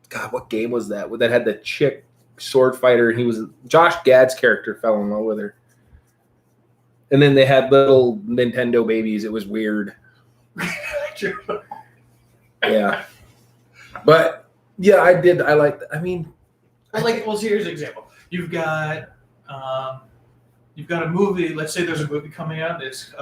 God. What game was that? That had the chick sword fighter. He was Josh Gad's character fell in love with her, and then they had little Nintendo babies. It was weird. Yeah, but yeah, I did. I liked. I mean, Well, so here's an example. You've got a movie. Let's say there's a movie coming out that's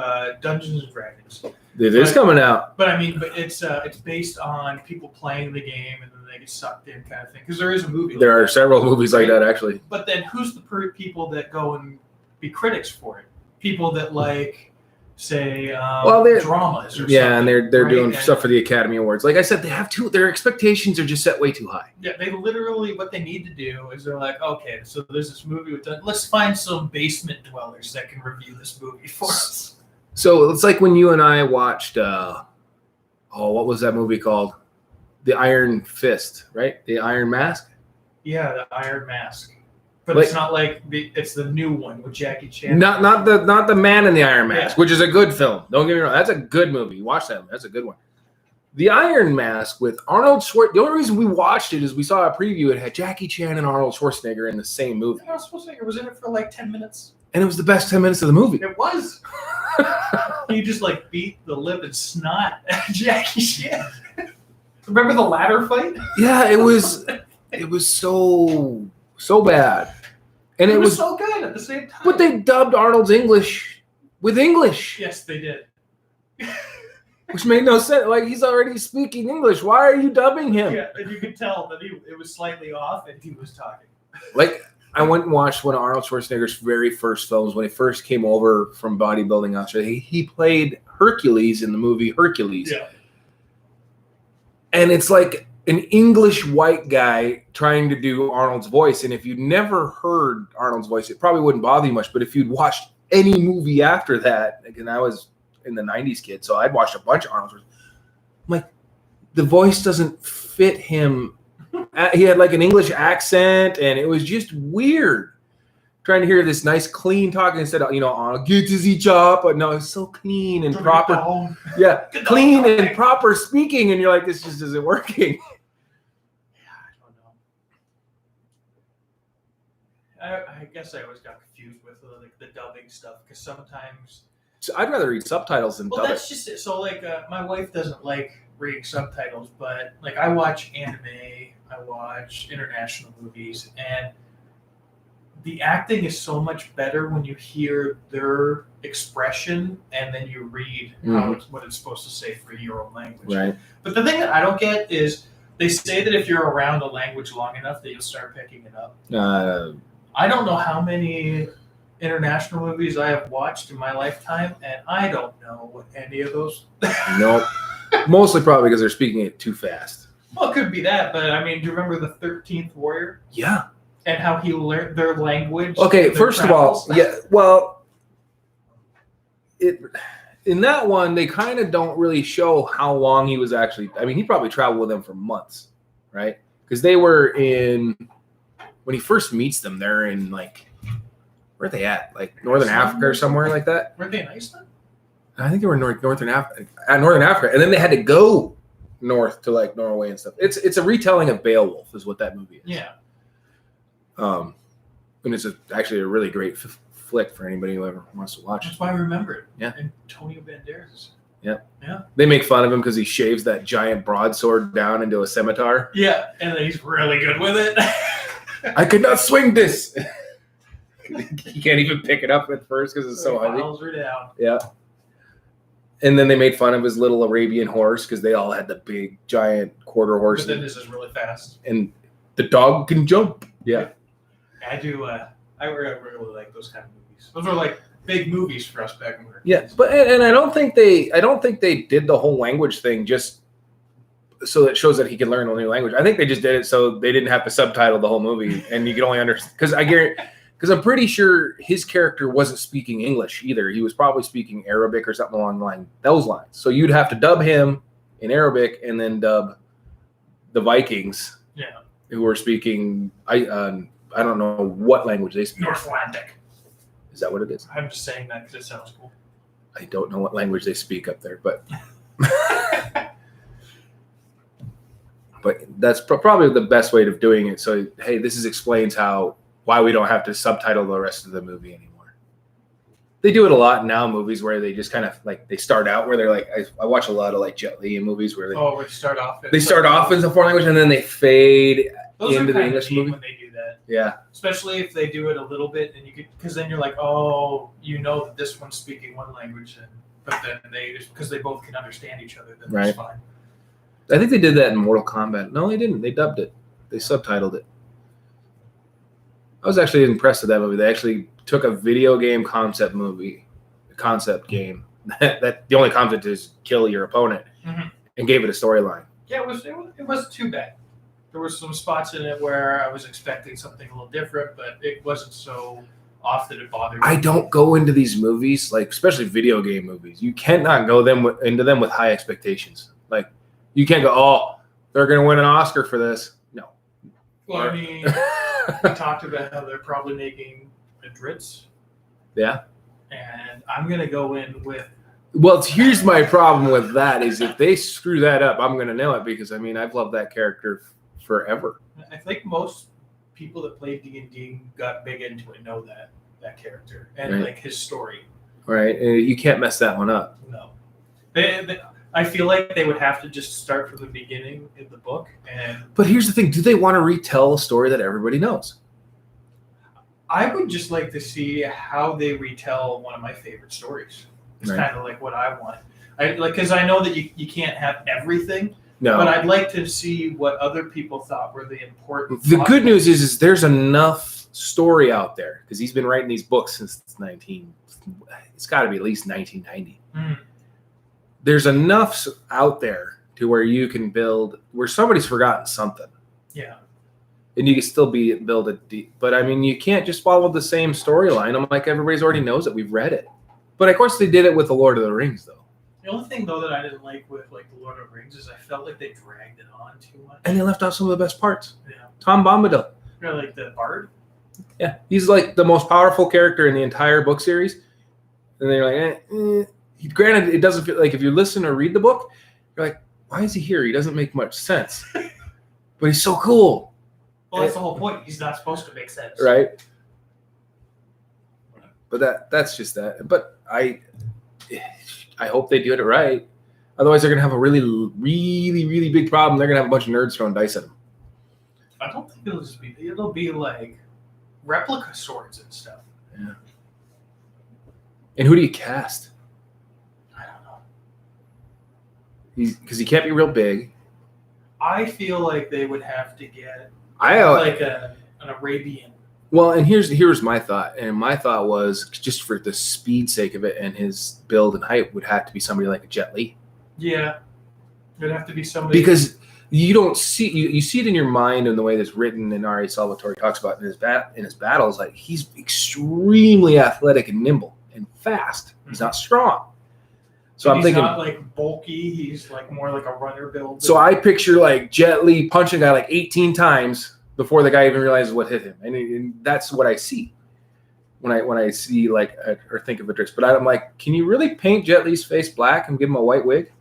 Dungeons and Dragons. it is coming out. But I mean, it's based on people playing the game and then they get sucked in, kind of thing. Because there is a movie. There like are that. several movies like that, actually. But then, who's the people that go and be critics for it? People that like, say, they're dramas or Yeah, something. and they're right? doing And- stuff for the Academy Awards. Like I said, they have their expectations are just set way too high. Yeah, they literally, what they need to do is they're like, okay, so there's this movie with let's find some basement dwellers that can review this movie for us. So it's like when you and I watched, what was that movie called? The Iron Fist, right? The Iron Mask? Yeah, the Iron Mask. But Like- it's not like it's the new one with Jackie Chan. Not the Man in the Iron Mask, Yeah. which is a good film. Don't get me wrong. That's a good movie. Watch that one. That's a good one. The Iron Mask with Arnold Schwarzenegger. The only reason we watched it is we saw a preview. It had Jackie Chan and Arnold Schwarzenegger in the same movie. I was supposed to think it was in it for like 10 minutes. And it was the best 10 minutes of the movie. It was. He just like beat the lip and snot at Jackie Chan. Remember the ladder fight? Yeah, it was so bad. And it was so good at the same time. But they dubbed Arnold's English with English. Yes, they did. Which made no sense. Like, he's already speaking English. Why are you dubbing him? Yeah, and you could tell that it was slightly off and he was talking. Like, I went and watched one of Arnold Schwarzenegger's very first films when he first came over from bodybuilding Australia. He played Hercules in the movie Hercules. Yeah. And it's like an English white guy trying to do Arnold's voice. And if you'd never heard Arnold's voice, it probably wouldn't bother you much. But if you'd watched any movie after that, and I was in the 90s kid, so I'd watched a bunch of Arnold's voices. I'm like, the voice doesn't fit him. He had like an English accent, and it was just weird. Trying to hear this nice, clean talking instead of, get to see chop, but no, it's so clean and proper. Yeah, clean and proper speaking, and you're like, this just isn't working. Yeah, I don't know. I guess I always got confused with like the dubbing stuff because sometimes. So I'd rather read subtitles than dub it. That's just it. So like, my wife doesn't like reading subtitles, but like I watch anime, I watch international movies, and the acting is so much better when you hear their expression and then you read what it's supposed to say for your own language. Right. But the thing that I don't get is they say that if you're around a language long enough that you'll start picking it up. I don't know how many international movies I have watched in my lifetime, and I don't know what any of those. Nope. Mostly probably because they're speaking it too fast. Well, it could be that, but I mean, do you remember the 13th Warrior? Yeah. And how he learned their language? Okay, first of all, yeah, well, in that one, they kind of don't really show how long he was actually. I mean, he probably traveled with them for months, right? Because they were when he first meets them, they're in like, where are they at? Like Northern Africa or somewhere like that? Were they in Iceland? I think they were in Northern Africa, and then they had to go north to like Norway and stuff. It's a retelling of Beowulf, is what that movie is. Yeah. And it's actually a really great flick for anybody who ever wants to watch it. That's why I remember it. Yeah. Antonio Banderas. Yeah. Yeah. They make fun of him because he shaves that giant broadsword down into a scimitar. Yeah, and then he's really good with it. I could not swing this. He can't even pick it up at first because it's so heavy. Files her down. Yeah. And then they made fun of his little Arabian horse because they all had the big, giant quarter horse. But then this is really fast. And the dog can jump. Yeah. I do. I really like those kind of movies. Those were like big movies for us back when we were kids. But and I don't think they did the whole language thing just so it shows that he can learn a new language. I think they just did it so they didn't have to subtitle the whole movie and you could only understand because I'm pretty sure his character wasn't speaking English either. He was probably speaking Arabic or something along those lines. So you'd have to dub him in Arabic and then dub the Vikings, who were speaking. I don't know what language they speak. Northlandic. Is that what it is? I'm just saying that because it sounds cool. I don't know what language they speak up there, but but that's probably the best way of doing it. So, hey, this explains why we don't have to subtitle the rest of the movie anymore. They do it a lot now in movies where they just kind of like they start out where they're like I watch a lot of like Jet Li in movies where they start off. They start off in the foreign language and then they fade into the English movie. When they do that, yeah. Especially if they do it a little bit, and because then you're like, oh, that this one's speaking one language, but then because they both can understand each other, then right. It's fine. I think they did that in Mortal Kombat. No, they didn't. They dubbed it. They subtitled it. I was actually impressed with that movie. They actually took a video game concept game that the only concept is kill your opponent, and gave it a storyline. Yeah, it wasn't too bad. There were some spots in it where I was expecting something a little different, but it wasn't so off that it bothered me. I don't go into these movies, like especially video game movies. You cannot go into them with high expectations. Like you can't go, oh, they're going to win an Oscar for this. No. Well, I mean, we talked about how they're probably making Madrids. Yeah. And I'm going to go in with. Well, here's my problem with that is if they screw that up, I'm going to know it because, I mean, I've loved that character forever. I think most people that play D&D got big into it know that character and like his story. Right. You can't mess that one up. No. I feel like they would have to just start from the beginning in the book. But here's the thing. Do they want to retell a story that everybody knows? I would just like to see how they retell one of my favorite stories. It's Right. kind of like what I want. Because I know that you can't have everything, No. but I'd like to see what other people thought were the important. The plot good news points. is there's enough story out there because he's been writing these books since it's got to be at least 1990. Mm. There's enough out there to where you can build where somebody's forgotten something. Yeah. And you can still build it deep. But I mean, you can't just follow the same storyline. I'm like, everybody's already knows it. We've read it. But of course they did it with The Lord of the Rings, though. The only thing though that I didn't like with like The Lord of the Rings is I felt like they dragged it on too much. And they left out some of the best parts. Yeah. Tom Bombadil. Or like the Bard. Yeah. He's like the most powerful character in the entire book series. And then you're like, Granted, it doesn't feel like if you listen or read the book, you're like, why is he here? He doesn't make much sense. But he's so cool. Well, that's the whole point. He's not supposed to make sense. Right. But that's just that. But I hope they do it right. Otherwise, they're gonna have a really, really, really big problem. They're gonna have a bunch of nerds throwing dice at them. I don't think it'll be like replica swords and stuff. Yeah. And who do you cast? I don't know. Because he can't be real big. I feel like they would have to get Like an Arabian. well, and here's my thought. And my thought was just for the speed sake of it and his build and height would have to be somebody like a Jet Li. Yeah, it'd have to be somebody Because you don't see you see it in your mind and the way that's written and R.A. Salvatore talks about in his battles. Like he's extremely athletic and nimble and fast. He's not strong. So I'm he's thinking not like bulky. He's like more like a runner build. So I picture like Jet Li punching a guy like 18 times before the guy even realizes what hit him, and that's what I see when I see like or think of Idris. But I'm like, can you really paint Jet Li's face black and give him a white wig?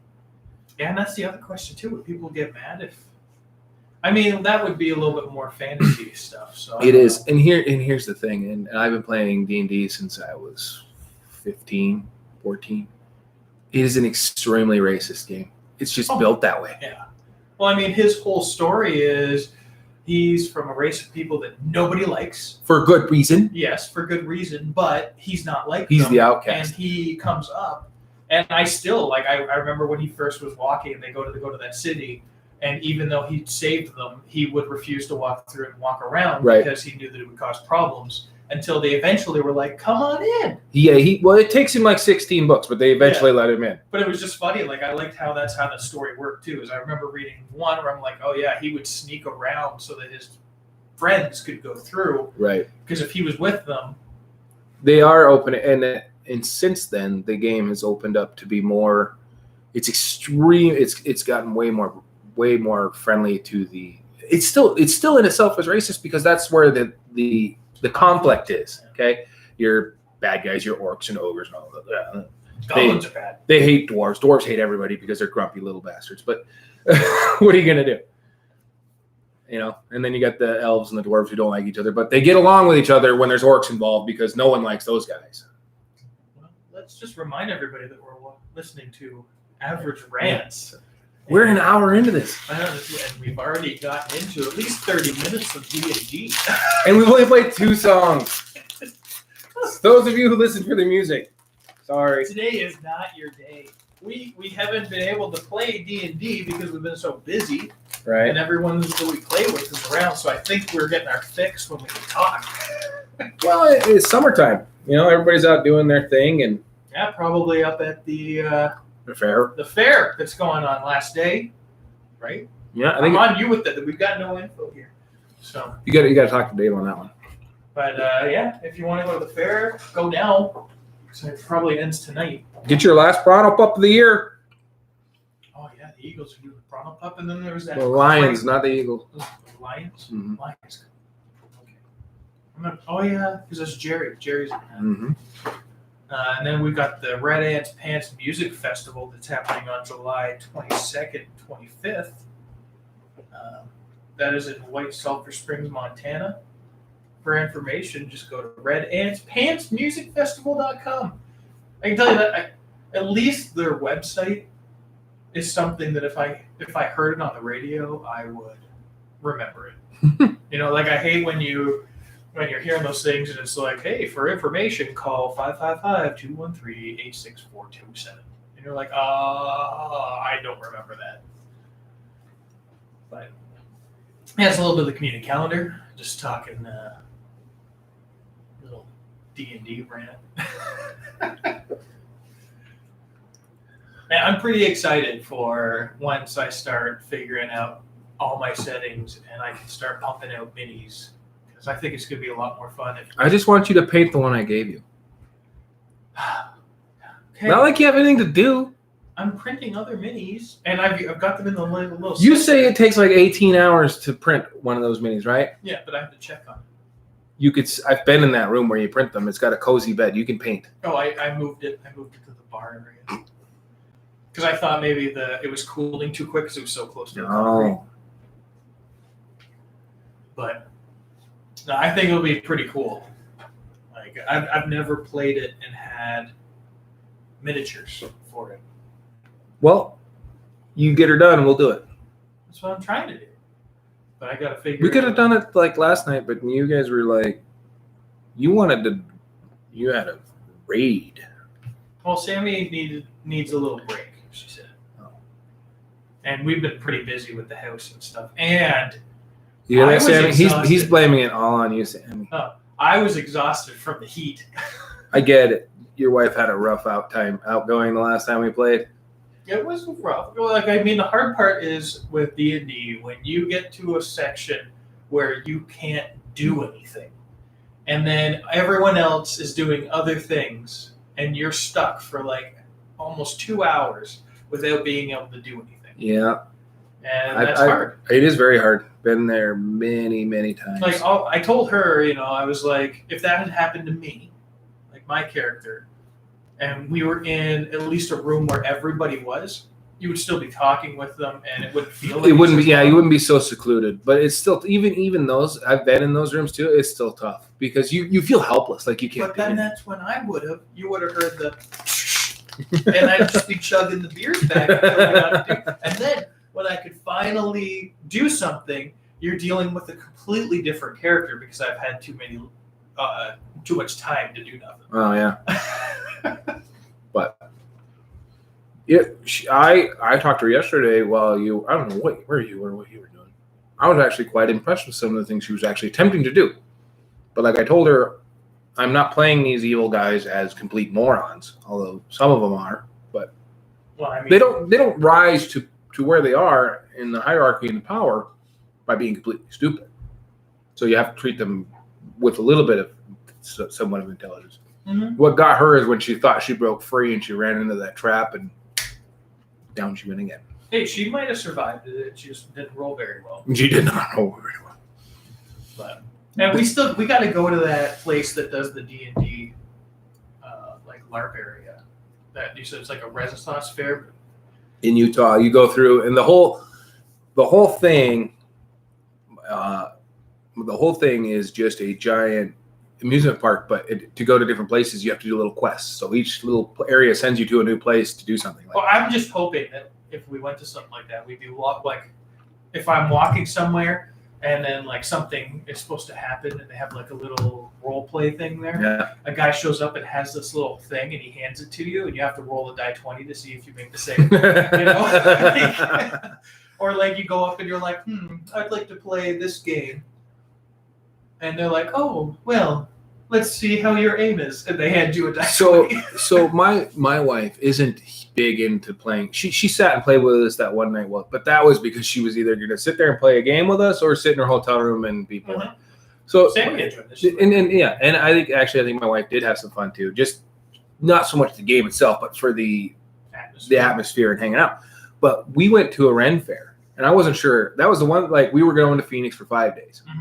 Yeah, and that's the other question too. Would people get mad if? I mean, that would be a little bit more fantasy stuff. So It is, and here's the thing, and I've been playing D&D since I was 15, 14. It is an extremely racist game. It's just built that way. Yeah. Well, I mean, his whole story is he's from a race of people that nobody likes. For good reason. Yes, for good reason, but he's not like He's them. the outcast. And he comes up, and I still like. I remember when he first was walking, and they go to that city, and even though he saved them, he would refuse to walk through and walk around because he knew that it would cause problems. Until they eventually were like, "Come on in." Yeah, well, it takes him like 16 books, but they eventually let him in. But it was just funny. Like I liked how that's how the story worked too. Is I remember reading one where I'm like, "Oh yeah, he would sneak around so that his friends could go through." Right. Because if he was with them, they are open, and since then the game has opened up to be more. It's extreme. It's gotten way more friendly to the. It's still in itself as racist because that's where the conflict is. Okay, your bad guys, your orcs and ogres and all that. goblins are bad. They hate dwarves. Dwarves hate everybody because they're grumpy little bastards. But what are you gonna do? You know, and then you got the elves and the dwarves who don't like each other, but they get along with each other when there's orcs involved because no one likes those guys. Well, let's just remind everybody that we're listening to Average Rants. We're an hour into this. And we've already gotten into at least 30 minutes of D&D. And we've only played 2 songs. Those of you who listen for the music, sorry. Today is not your day. We haven't been able to play D&D because we've been so busy. Right. And everyone that we play with is around, so I think we're getting our fix when we can talk. Well, it's summertime. You know, everybody's out doing their thing. And Yeah, probably up at the fair. The fair that's going on last day, right? Yeah, I think I'm on you with that. We've got no info here, so you got to talk to Dave on that one. But yeah, if you want to go to the fair, go now. So it probably ends tonight. Get your last Bronto Pup of the year. Oh yeah, the Eagles are doing the Bronto Pup, and then there was that. The Lions, not the Eagles. The Lions. Mhm. Lions. Okay. Oh yeah, because that's Jerry. Jerry's in that. Mm-hmm. And then we've got the Red Ants Pants Music Festival that's happening on July 22nd, 25th. That is in White Sulphur Springs, Montana. For information, just go to redantpantsmusicfestival.com. I can tell you that at least their website is something that if I heard it on the radio, I would remember it. You know, like I hate when you when you're hearing those things and it's like, hey, for information, call 555-213-86427. And you're like, I don't remember that. But yeah, it's a little bit of the community calendar. Just talking little D&D rant. Man, I'm pretty excited for once I start figuring out all my settings and I can start pumping out minis. Because I think it's going to be a lot more fun. I just want you to paint the one I gave you. Okay. Not like you have anything to do. I'm printing other minis, and I've got them in the little. You say it takes like 18 hours to print one of those minis, right? Yeah, but I have to check on it. You could. I've been in that room where you print them. It's got a cozy bed. You can paint. Oh, I moved it. I moved it to the bar area because I thought maybe it was cooling too quick because it was so close to the concrete. But no, I think it'll be pretty cool. Like I've never played it and had miniatures for it. Well, you get her done and we'll do it. That's what I'm trying to do. But I gotta figure. We could have done it like last night, but you guys were like, you had a raid. Well, Sammy needs a little break, she said. Oh. And we've been pretty busy with the house and stuff. And you know, Sammy, he's blaming it all on you, Sammy. Oh, I was exhausted from the heat. I get it. Your wife had a rough outgoing the last time we played. It was rough. Like, I mean, the hard part is with D&D, when you get to a section where you can't do anything, and then everyone else is doing other things, and you're stuck for like almost 2 hours without being able to do anything. Yeah. And that's hard. It is very hard. Been there many, many times. Like, I told her, I was like, if that had happened to me, like my character, and we were in at least a room where everybody was, you would still be talking with them, and it wouldn't feel like it wouldn't be. Yeah, you wouldn't be so secluded. But it's still even those. I've been in those rooms too. It's still tough because you feel helpless, like you can't. But then that's when you would have heard the, and I'd just be chugging the beers back until I got to do. And then when I could finally do something, you're dealing with a completely different character because I've had too much time to do nothing. Oh yeah. But I talked to her yesterday while I don't know where you were, what you were doing. I was actually quite impressed with some of the things she was actually attempting to do. But like I told her, I'm not playing these evil guys as complete morons, although some of them are. But they don't rise to where they are in the hierarchy and power by being completely stupid. So you have to treat them with a little bit of somewhat of intelligence. Mm-hmm. What got her is when she thought she broke free and she ran into that trap and down she went again. Hey, she might have survived it. She just didn't roll very well. She did not roll very well. But and we got to go to that place that does the D&D like LARP area. That you said it's like a Renaissance fair in Utah. You go through and the whole thing. The whole thing is just a giant amusement park, but to go to different places, you have to do little quests. So each little area sends you to a new place to do something. Well, I'm just hoping that if we went to something like that, we'd do like if I'm walking somewhere and then like something is supposed to happen and they have like a little role play thing there. Yeah. A guy shows up and has this little thing and he hands it to you and you have to roll a die 20 to see if you make the save. Or like you go up and you're like, I'd like to play this game. And they're like, oh, well, let's see how your aim is. And they hand you a dice. So my wife isn't big into playing. She sat and played with us that one night. Well, but that was because she was either going to sit there and play a game with us or sit in her hotel room and be bored. Mm-hmm. So Sammy enjoyed this. And I think my wife did have some fun too. Just not so much the game itself, but for the atmosphere and hanging out. But we went to a Ren fair, and I wasn't sure. That was the one, like, we were going to Phoenix for 5 days. Mm-hmm.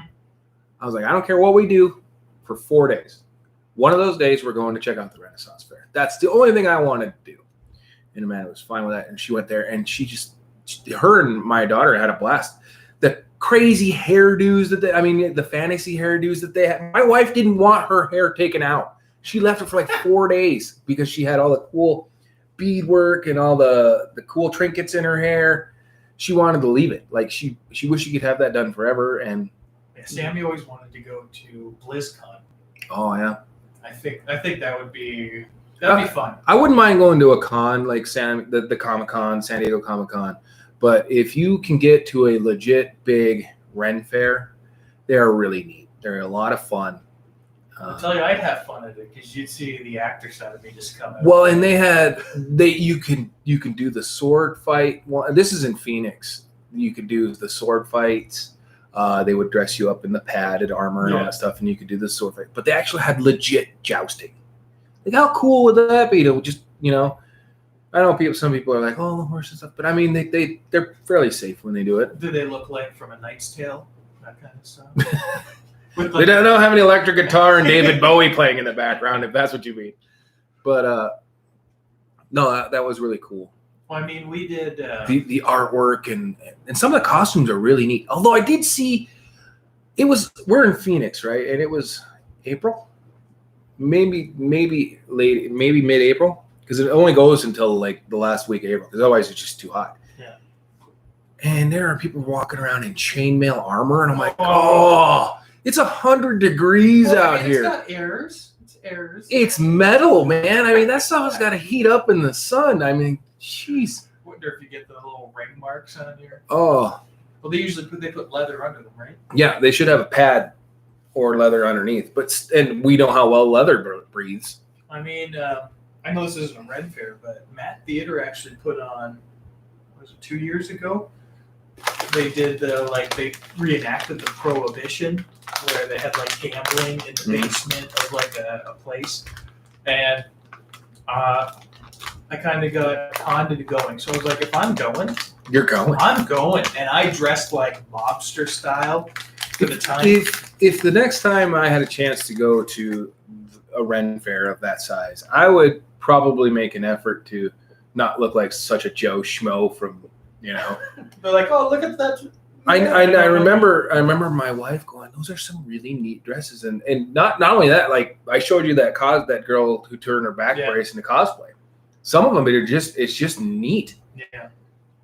I was like, I don't care what we do for 4 days. One of those days, we're going to check out the Renaissance Fair. That's the only thing I wanted to do. And Amanda was fine with that. And she went there, and her and my daughter had a blast. The crazy hairdos the fantasy hairdos that they had. My wife didn't want her hair taken out. She left it for like 4 days because she had all the cool beadwork and all the cool trinkets in her hair. She wanted to leave it. Like she wished she could have that done forever. And Sammy always wanted to go to BlizzCon. Oh yeah. I think that'd be fun. I wouldn't mind going to a con like the Comic Con, San Diego Comic Con, but if you can get to a legit big Ren fair, they're really neat. They're a lot of fun. I'll tell you, I'd have fun at it because you'd see the actor side of me just come out. Well, and you can do the sword fight. Well, this is in Phoenix. You could do the sword fights. They would dress you up in the padded armor and all that stuff, and you could do the sword fight. But they actually had legit jousting. Like, how cool would that be to just, I know some people are like, oh, the horse and stuff, but I mean, they're fairly safe when they do it. Do they look like from A Knight's Tale? That kind of stuff. They don't have an electric guitar and David Bowie playing in the background, if that's what you mean. But no, that was really cool. Well, I mean, we did the artwork and some of the costumes are really neat. Although I did see we're in Phoenix, right? And it was April, maybe mid-April, because it only goes until like the last week of April, because otherwise it's just too hot. Yeah. And there are people walking around in chainmail armor, and I'm like, oh, it's 100 degrees out here. It's got airs. It's airs. It's metal, man. I mean, that stuff has got to heat up in the sun. I mean, jeez. Wonder if you get the little ring marks on here. Oh. Well, they usually put leather under them, right? Yeah, they should have a pad or leather underneath. And we know how well leather breathes. I mean, I know this isn't a Red Fair, but Matt Theater actually put on, was it 2 years ago? They did they reenacted the Prohibition, where they had like gambling in the basement of like a place, and I kind of got conned into going. So I was like, if I'm going, you're going. I'm going, and I dressed like mobster style for the time. If the next time I had a chance to go to a Ren fair of that size, I would probably make an effort to not look like such a Joe Schmo from. They're like, oh, look at that. I remember my wife going, those are some really neat dresses, and not only that, like I showed you that girl who turned her back brace into cosplay. Some of them it's just neat. Yeah,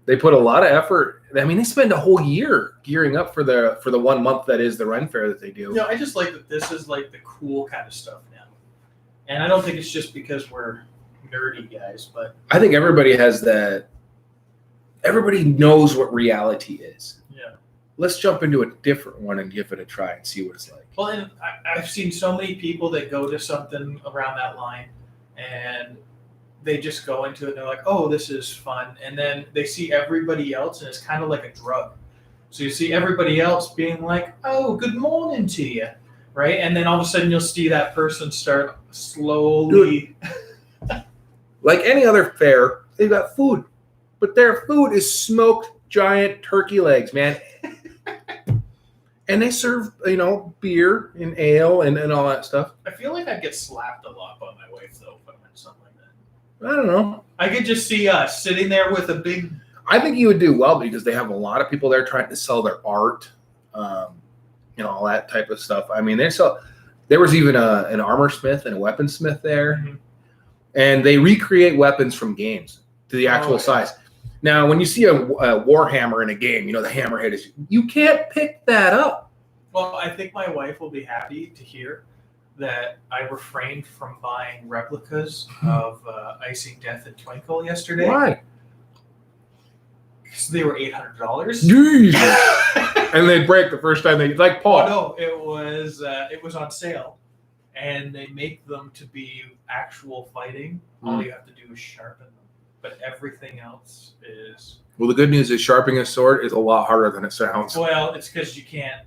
they put a lot of effort. I mean, they spend a whole year gearing up for the 1 month that is the Ren fair that they do. I just like that this is like the cool kind of stuff now, and I don't think it's just because we're nerdy guys, but I think everybody has that. Everybody knows what reality is. Yeah. Let's jump into a different one and give it a try and see what it's like. Well, and I've seen so many people that go to something around that line and they just go into it and they're like, oh, this is fun. And then they see everybody else and it's kind of like a drug. So you see everybody else being like, oh, good morning to you. Right? And then all of a sudden you'll see that person start slowly. Like any other fair, they've got food. But their food is smoked giant turkey legs, man. And they serve, beer and ale and all that stuff. I feel like I'd get slapped a lot by my wife, though, if I went to something like that. I don't know. I could just see us sitting there with a big... I think you would do well because they have a lot of people there trying to sell their art, all that type of stuff. I mean, there was even an armor smith and a weaponsmith there. Mm-hmm. And they recreate weapons from games to the actual size. Now, when you see a Warhammer in a game, the hammerhead is... You can't pick that up. Well, I think my wife will be happy to hear that I refrained from buying replicas of Icing Death and Twinkle yesterday. Why? Because they were $800. Jesus. And they break the first time they... Like Paul. Oh, no, it was on sale. And they make them to be actual fighting. All you have to do is sharpen them. But everything else is... Well, the good news is sharpening a sword is a lot harder than it sounds. Well, it's because you can't...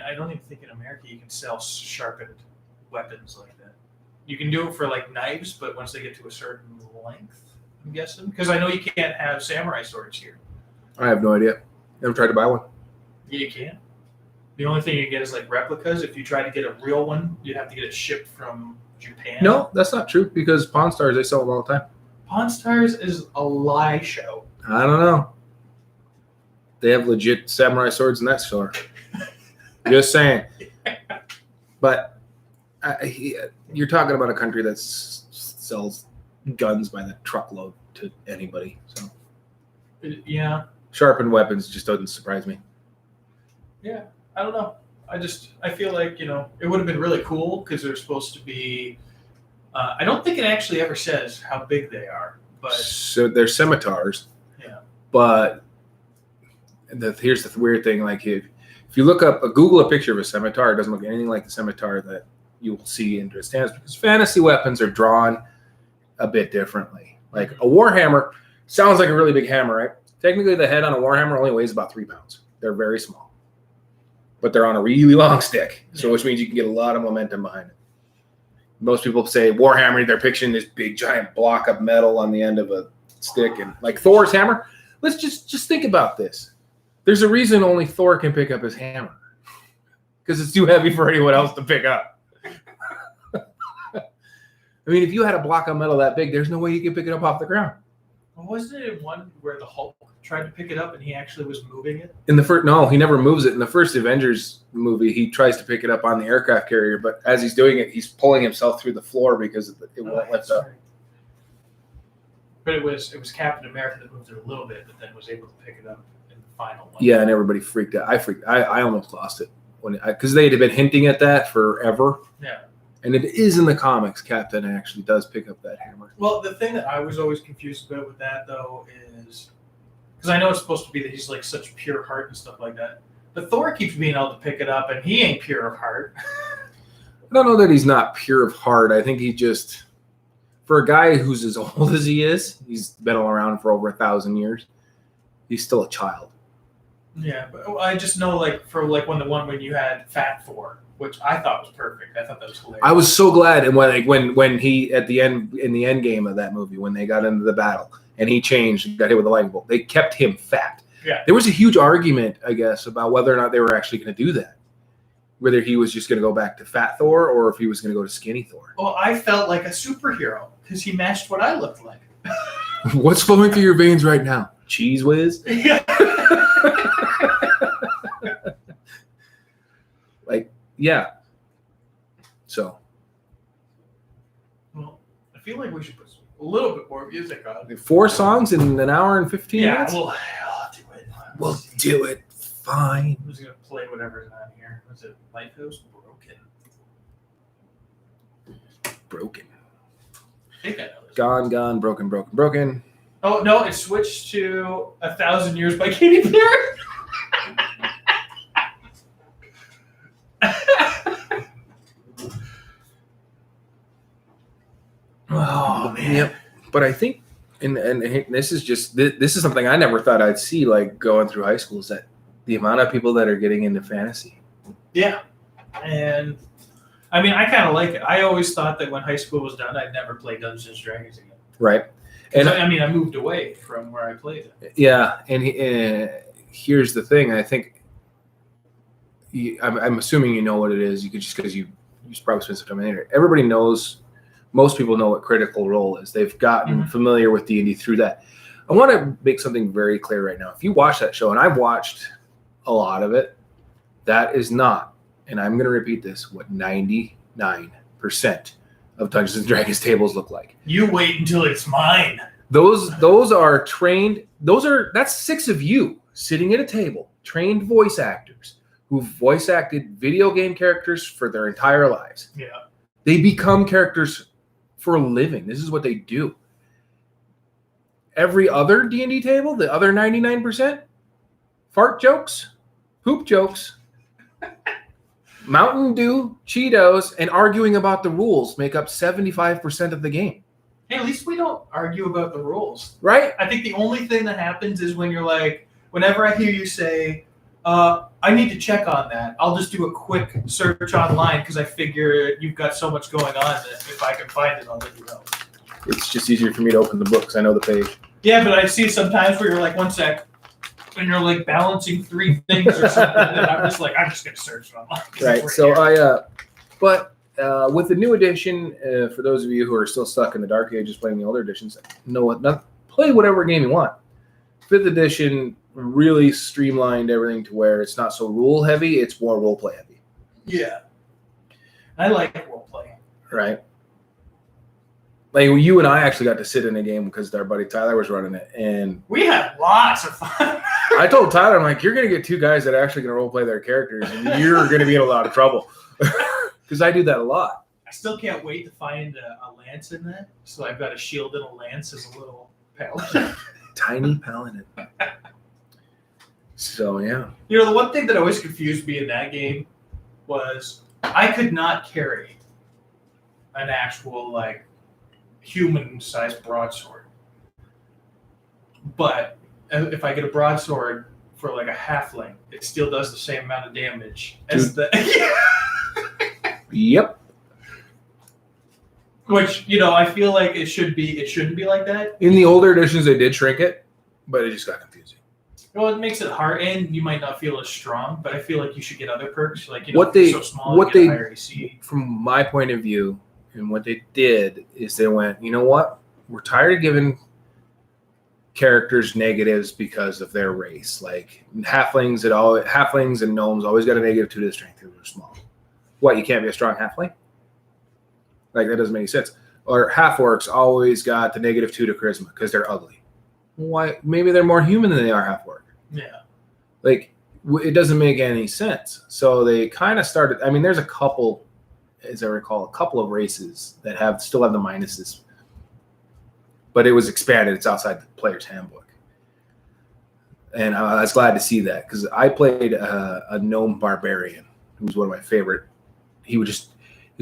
I don't even think in America you can sell sharpened weapons like that. You can do it for, like, knives, but once they get to a certain length, I'm guessing. Because I know you can't have samurai swords here. I have no idea. Never tried to buy one. Yeah, you can. The only thing you get is, like, replicas. If you try to get a real one, you'd have to get it shipped from Japan. No, that's not true, because Pawn Stars, they sell them all the time. Pawn Stars is a lie show. I don't know. They have legit samurai swords in that store. Just saying. But you're talking about a country that sells guns by the truckload to anybody. So Yeah. Sharpened weapons just doesn't surprise me. Yeah, I don't know. I feel like, it would have been really cool because they're supposed to be. I don't think it actually ever says how big they are, but So they're scimitars. Yeah. But here's the weird thing: like if you look up, Google a picture of a scimitar, it doesn't look anything like the scimitar that you will see in stands because fantasy weapons are drawn a bit differently. Like a warhammer sounds like a really big hammer, right? Technically, the head on a warhammer only weighs about 3 pounds. They're very small, but they're on a really long stick, so which means you can get a lot of momentum behind it. Most people say warhammer, they're picturing this big giant block of metal on the end of a stick, and like Thor's hammer. Let's just think about this. There's a reason only Thor can pick up his hammer because it's too heavy for anyone else to pick up. I mean, if you had a block of metal that big, there's no way you can pick it up off the ground. Well, wasn't it one where the Hulk tried to pick it up and he actually was moving it? No, he never moves it. In the first Avengers movie, he tries to pick it up on the aircraft carrier, but as he's doing it, he's pulling himself through the floor because it won't lift up. But it was Captain America that moved it a little bit, but then was able to pick it up in the final one. Yeah, and everybody freaked out. I almost lost it because they had been hinting at that forever. Yeah. And it is in the comics. Captain actually does pick up that hammer. Well, the thing that I was always confused about with that, though, is because I know it's supposed to be that he's like such pure heart and stuff like that. But Thor keeps being able to pick it up, and he ain't pure of heart. I don't know that he's not pure of heart. I think he just, for a guy who's as old as he is, he's been around for over 1,000 years. He's still a child. Yeah, but I just know when you had Fat Thor, which I thought was perfect. I thought that was hilarious. I was so glad, and when he at the end in the end game of that movie, when they got into the battle and he changed and got hit with a lightning bolt, they kept him fat. Yeah. There was a huge argument, I guess, about whether or not they were actually going to do that. Whether he was just going to go back to Fat Thor or if he was going to go to Skinny Thor. Well, I felt like a superhero because he matched what I looked like. What's flowing through your veins right now? Cheese whiz? Yeah. Yeah. So. Well, I feel like we should put a little bit more music on. 4 songs in an hour and 15 minutes? Yeah, I'll do it. We'll do it. Fine. I'm just going to play whatever's on here. Was it Lighthouse Broken? I think I know this. Gone, broken. Oh, no, it switched to 1,000 Years by Katy Perry. Oh, man. Yep. But I think, and this is something I never thought I'd see, like going through high school, is that the amount of people that are getting into fantasy. Yeah. And I mean, I kind of like it. I always thought that when high school was done, I'd never play Dungeons and Dragons again. Right. And I moved away from where I played it. Yeah. And here's the thing. I think I'm assuming you know what it is. You could just, because you probably spend some time in it. Everybody knows. Most people know what Critical Role is. They've gotten familiar with D&D through that. I want to make something very clear right now. If you watch that show, and I've watched a lot of it, that is not, and I'm going to repeat this, what 99% of Dungeons and Dragons tables look like. You wait until it's mine. Those are trained. That's 6 of you sitting at a table, trained voice actors who've voice acted video game characters for their entire lives. Yeah. They become characters for a living. This is what they do. Every other D&D table, the other 99%, fart jokes, poop jokes, Mountain Dew, Cheetos, and arguing about the rules make up 75% of the game. Hey, at least we don't argue about the rules. Right? I think the only thing that happens is when you're like, whenever I hear you say, I need to check on that, I'll just do a quick search online because I figure you've got so much going on that if I can find it, I'll let you know. It's just easier for me to open the book because I know the page. Yeah, but I see sometimes where you're like, 1 sec, and you're like balancing 3 things or something, and I'm just going to search it online. Right. So with the new edition, for those of you who are still stuck in the dark ages playing the older editions, play whatever game you want. 5th edition really streamlined everything to where it's not so rule heavy, it's more role play heavy. Yeah. I like role play. Right. Like you and I actually got to sit in a game because our buddy Tyler was running it, and we had lots of fun. I told Tyler, I'm like, you're going to get 2 guys that are actually going to role play their characters, and you're going to be in a lot of trouble because I do that a lot. I still can't wait to find a lance in that. So I've got a shield and a lance as a little paladin. Tiny paladin. So yeah. You know, the one thing that always confused me in that game was I could not carry an actual like human-sized broadsword. But if I get a broadsword for like a halfling, it still does the same amount of damage as the. Yep. Which, you know, I feel like it shouldn't be like that. In the older editions, they did shrink it, but it just got confusing. Well, it makes it hard, and you might not feel as strong. But I feel like you should get other perks, like what they, so small, what they, higher AC. From my point of view, and what they did is they went, you know what? We're tired of giving characters negatives because of their race. Like halflings and gnomes always got a -2 to the strength because they're small. What? You can't be a strong halfling? Like that doesn't make any sense. Or half orcs always got the -2 to charisma because they're ugly. Why? Maybe they're more human than they are half orc. Yeah. Like it doesn't make any sense. So they kind of started. I mean, there's a couple, as I recall, a couple of races that still have the minuses, but it was expanded. It's outside the player's handbook, and I was glad to see that because I played a gnome barbarian who was one of my favorite. He was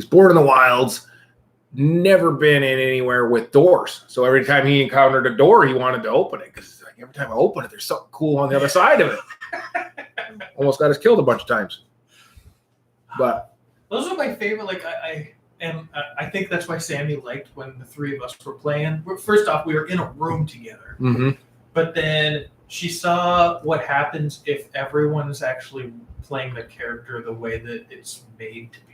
born in the wilds. Never been in anywhere with doors. So every time he encountered a door, he wanted to open it because like every time I open it, there's something cool on the other side of it. Almost got us killed a bunch of times. But those are my favorite. Like I think that's why Sammy liked when the 3 of us were playing. First off, we were in a room together. Mm-hmm. But then she saw what happens if everyone's actually playing the character the way that it's made to be.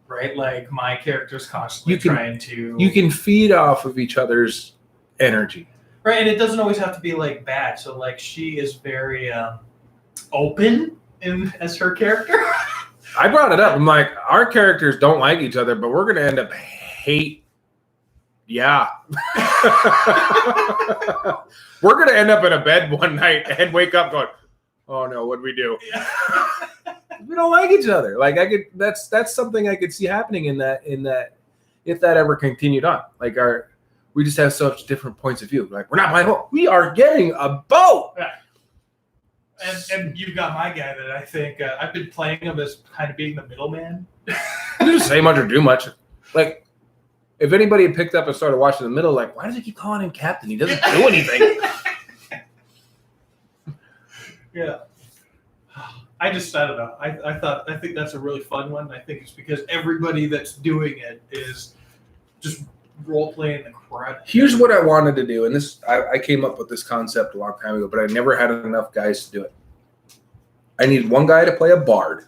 Right? Like my character's constantly trying to. You can feed off of each other's energy. Right, and it doesn't always have to be like bad. So like she is very open as her character. I brought it up. I'm like, our characters don't like each other, but we're gonna end up hate. Yeah. We're gonna end up in a bed one night and wake up going, oh no, what'd we do? Yeah. We don't like each other. Like that's something I could see happening in that if that ever continued on. Like we just have such different points of view. Like we're not buying a boat. We are getting a boat. Yeah. And you've got my guy that I think I've been playing him as kind of being the middleman. He doesn't say much or do much. Like if anybody had picked up and started watching the middle, like why does he keep calling him captain? He doesn't do anything. Yeah. I don't know. I think that's a really fun one. I think it's because everybody that's doing it is just role playing the crap. Here's what I wanted to do, and this I came up with this concept a long time ago, but I never had enough guys to do it. I need 1 guy to play a bard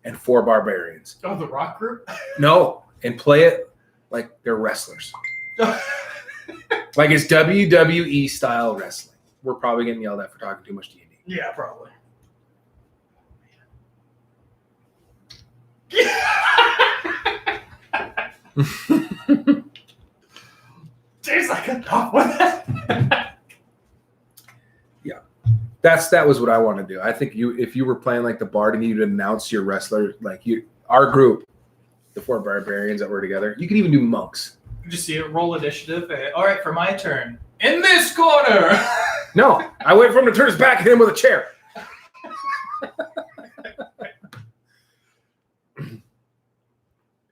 and 4 barbarians. Oh, the rock group? No, and play it like they're wrestlers. Like it's WWE style wrestling. We're probably getting yelled at for talking too much D&D. Yeah, probably. Tastes like a top one. Yeah, that was what I want to do. I think if you were playing like the bard and you'd announce your wrestler, like our group, the 4 barbarians that were together, you could even do monks. Just see it, roll initiative. All right, for my turn. In this corner. No, I wait for him to turn his back and hit him with a chair.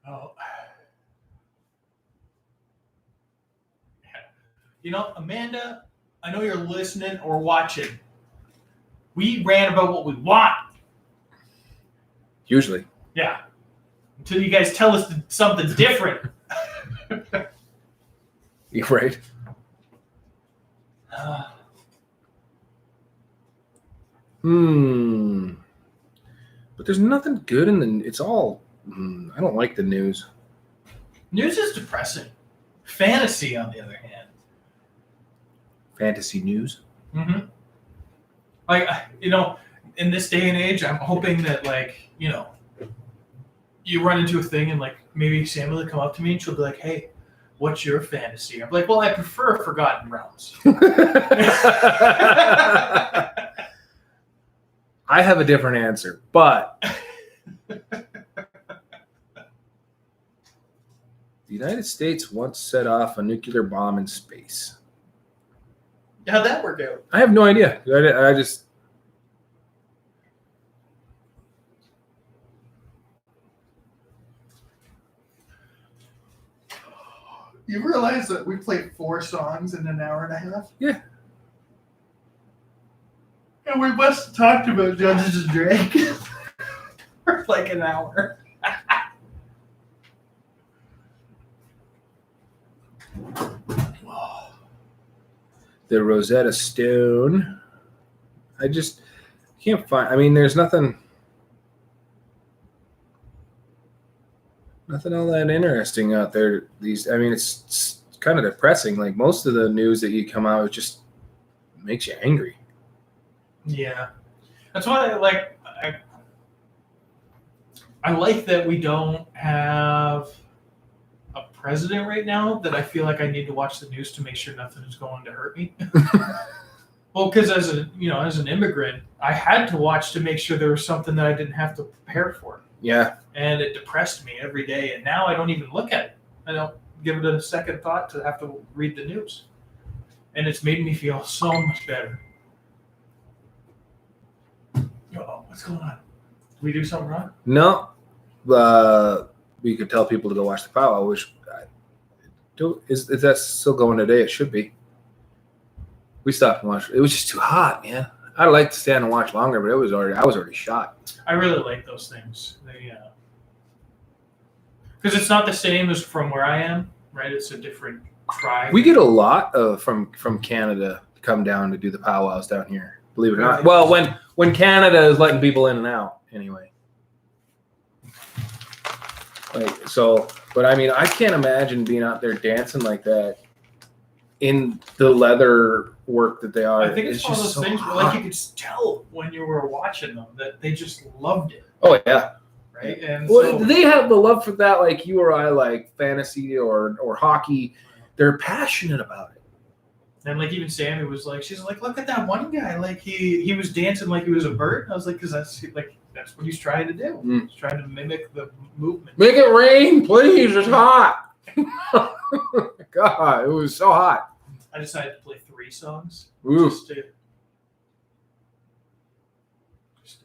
Oh. You know, Amanda, I know you're listening or watching. We ran about what we want. Usually. Yeah. Until you guys tell us something different. You're right. But there's nothing good it's all, I don't like the news. News is depressing. Fantasy, on the other hand. Fantasy news? Mm-hmm. Like, you know, in this day and age, I'm hoping that, like, you know, you run into a thing and, like, maybe Samuel will come up to me and she'll be like, hey, what's your fantasy? I'm like, well, I prefer Forgotten Realms. I have a different answer, but the United States once set off a nuclear bomb in space. How'd that work out? I have no idea. I just... You realize that we played 4 songs in an hour and a half? Yeah. And we must have talked about Dungeons and Dragons for like an hour. The Rosetta Stone. I just can't find... I mean, there's nothing all that interesting out there. I mean, it's kind of depressing. Like, most of the news that you come out, it just makes you angry. Yeah. That's why I like that we don't have a president right now that I feel like I need to watch the news to make sure nothing is going to hurt me. Well, because as an immigrant, I had to watch to make sure there was something that I didn't have to prepare for. Yeah. And it depressed me every day. And now I don't even look at it. I don't give it a second thought to have to read the news. And it's made me feel so much better. Oh, what's going on? Did we do something wrong? No. We could tell people to go watch the powwow, which is that still going today? It should be. We stopped and watched. It was just too hot, man. I'd like to stand and watch longer, but I was already shot. I really like those things. Because it's not the same as from where I am, right? It's a different tribe. We get a lot from Canada come down to do the powwows down here. Believe it or not. Well, when Canada is letting people in and out, anyway. Like, so, but I mean, I can't imagine being out there dancing like that in the leather work that they are. I think it's one of those things where, like, you could tell when you were watching them that they just loved it. Oh yeah. Right. And well, they have the love for that, like you or I, like fantasy or hockey. They're passionate about it. And like even Sammy was like, she's like, look at that one guy, like he was dancing like he was a bird. And I was like, because that's what he's trying to do. He's trying to mimic the movement. Make it rain, please. It's hot. God, it was so hot. I decided to play 3 songs. Ooh. Just to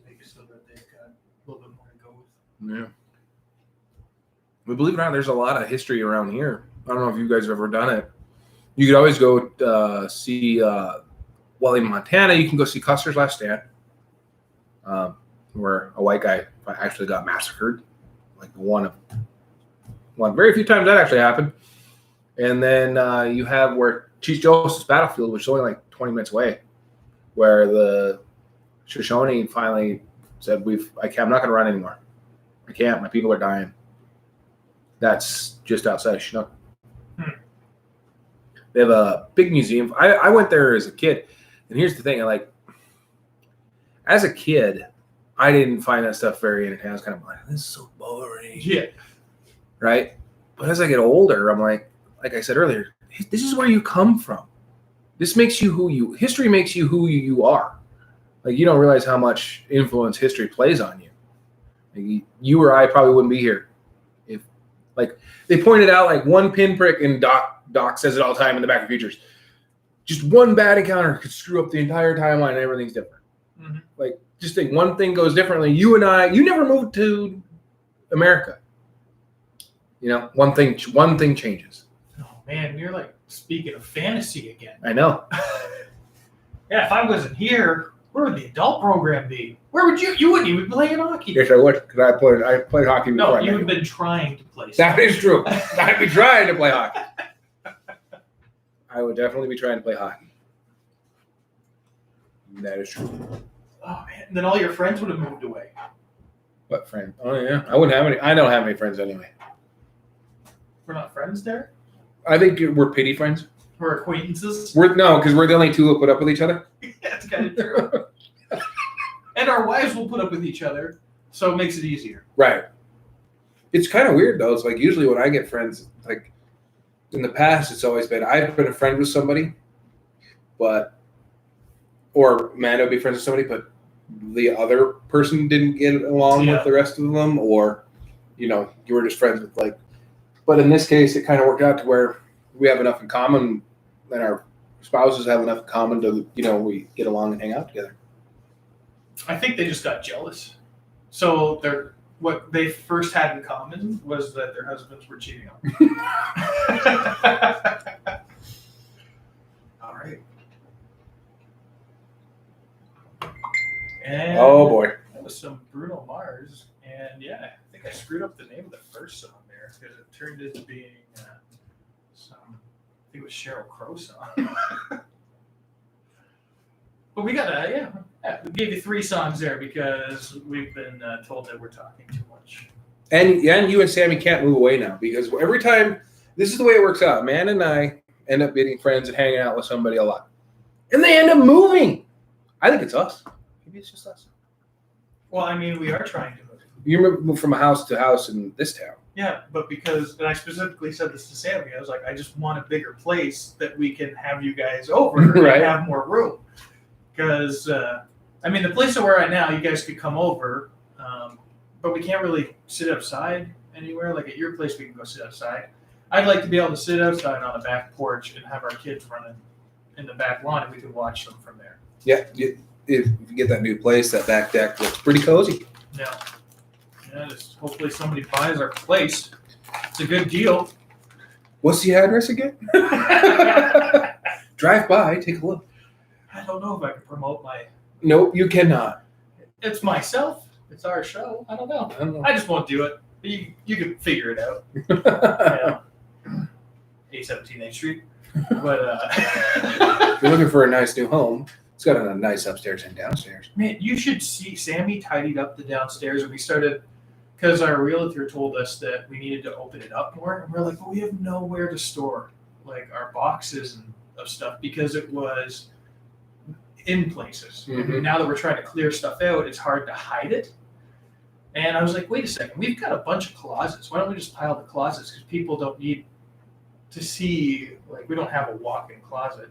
make it so that they've got a little bit more to go with. Yeah. We believe it or not, there's a lot of history around here. I don't know if you guys have ever done it. You could always go see, in Montana, you can go see Custer's Last Stand, where a white guy actually got massacred. Like one very few times that actually happened. And then you have where Chief Joseph's battlefield, which is only like 20 minutes away, where the Shoshone finally said, I'm not going to run anymore. I can't. My people are dying. That's just outside of Chinook. They have a big museum. I went there as a kid, and here's the thing: as a kid, I didn't find that stuff very entertaining. I was kind of like, "This is so boring." Yeah. Right. But as I get older, I'm like I said earlier, this is where you come from. This makes you history makes you who you are. Like, you don't realize how much influence history plays on you. Like, you or I probably wouldn't be here if, like, they pointed out like one pinprick, and Doc says it all the time in the Back to the Futures. Just one bad encounter could screw up the entire timeline, and everything's different. Mm-hmm. Like, just think one thing goes differently. You never moved to America. One thing changes. Oh man, you're like speaking of fantasy again. I know. Yeah, if I wasn't here, where would the adult program be? Where would you? You wouldn't even be playing hockey. Yes, I would, because I played hockey before. No, you would have been trying to play. That is true. I'd be trying to play hockey. I would definitely be trying to play hockey. That is true. Oh man, and then all your friends would have moved away. What friend? Oh yeah, I wouldn't have any. I don't have any friends anyway. We're not friends there? I think we're pity friends. We're acquaintances? Because we're the only two who put up with each other. That's kind of true. And our wives will put up with each other, so it makes it easier. Right. It's kind of weird, though. It's like usually when I get friends, like in the past, it's always been I've been a friend with somebody, or Mando would be friends with somebody, but the other person didn't get along with the rest of them, or you were just friends with But in this case, it kind of worked out to where we have enough in common, and our spouses have enough in common to we get along and hang out together. I think they just got jealous. So what they first had in common was that their husbands were cheating on them. All right. And oh boy, that was some Bruno Mars, and yeah, I think I screwed up the name of the first song there because it turned into being some. I think it was Sheryl Crow song. But we got we gave you 3 songs there because we've been told that we're talking too much. And you and Sammy can't move away now because every time this is the way it works out. Man and I end up getting friends and hanging out with somebody a lot, and they end up moving. I think it's us. Maybe it's just us. Well, I mean, we are trying to move. You move from house to house in this town. Yeah, but and I specifically said this to Sammy, I was like, I just want a bigger place that we can have you guys over Right. and have more room. Because, the place that we're at now, you guys could come over, but we can't really sit outside anywhere. Like at your place, we can go sit outside. I'd like to be able to sit outside on the back porch and have our kids running in the back lawn, and we can watch them from there. Yeah, if you get that new place, that back deck looks pretty cozy. Yeah. Just hopefully somebody buys our place. It's a good deal. What's the address again? Drive by, take a look. I don't know if I can promote my... Nope, you cannot. It's myself. It's our show. I don't know. I don't know. I just won't do it. You can figure it out. Yeah. 817 8th Street. But if you're looking for a nice new home, it's got a nice upstairs and downstairs. Man, you should see Sammy tidied up the downstairs, and we started because our realtor told us that we needed to open it up more, and we're like, well, we have nowhere to store like our boxes and of stuff because it was in places. Mm-hmm. Now that we're trying to clear stuff out, it's hard to hide it. And I was like, wait a second, we've got a bunch of closets. Why don't we just pile the closets? Because people don't need to see, like, we don't have a walk-in closet.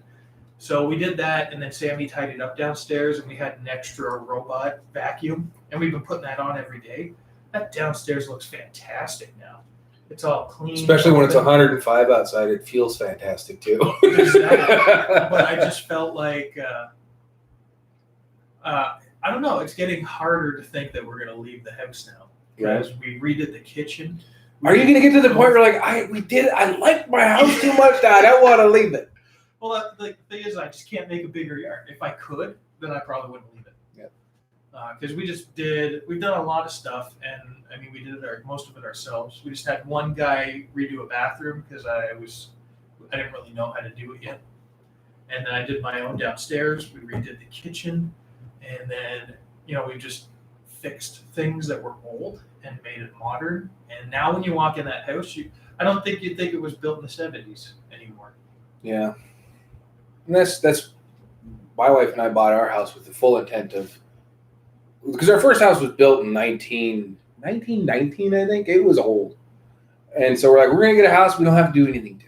So we did that, and then Sammy tidied up downstairs, and we had an extra robot vacuum, and we've been putting that on every day. That downstairs looks fantastic now. It's all clean. Especially when it's 105 outside, it feels fantastic too. Exactly. But I just felt like, I don't know, it's getting harder to think that we're going to leave the house now. Because we redid the kitchen. Are you going to get to the point where I like my house too much that I don't want to leave it? Well, the thing is, I just can't make a bigger yard. If I could, then I probably wouldn't leave it. Because we've done a lot of stuff, and I mean, we did most of it ourselves. We just had one guy redo a bathroom because I didn't really know how to do it yet. And then I did my own downstairs. We redid the kitchen, and then we just fixed things that were old and made it modern. And now when you walk in that house, I don't think you'd think it was built in the 70s anymore. Yeah, and that's my wife and I bought our house with the full intent of. Because our first house was built in 1919, I think. It was old. And so we're like, we're going to get a house we don't have to do anything to.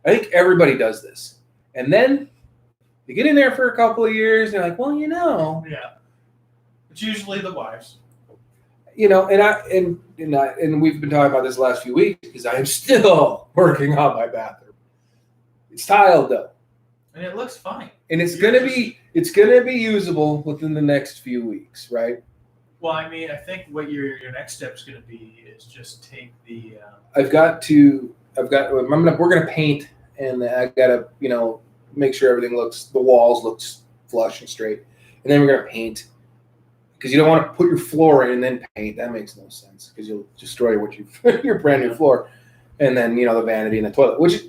I think everybody does this. And then you get in there for a couple of years, and you're like, well, Yeah. It's usually the wives. And we've been talking about this the last few weeks because I am still working on my bathroom. It's tiled, though. And it looks fine. And it's gonna be usable within the next few weeks, right? Well, I mean, I think what your next step is going to be is just take the. We're gonna paint, and I gotta make sure the walls looks flush and straight, and then we're gonna paint because you don't want to put your floor in and then paint. That makes no sense because you'll destroy your brand new floor, and then the vanity and the toilet, which.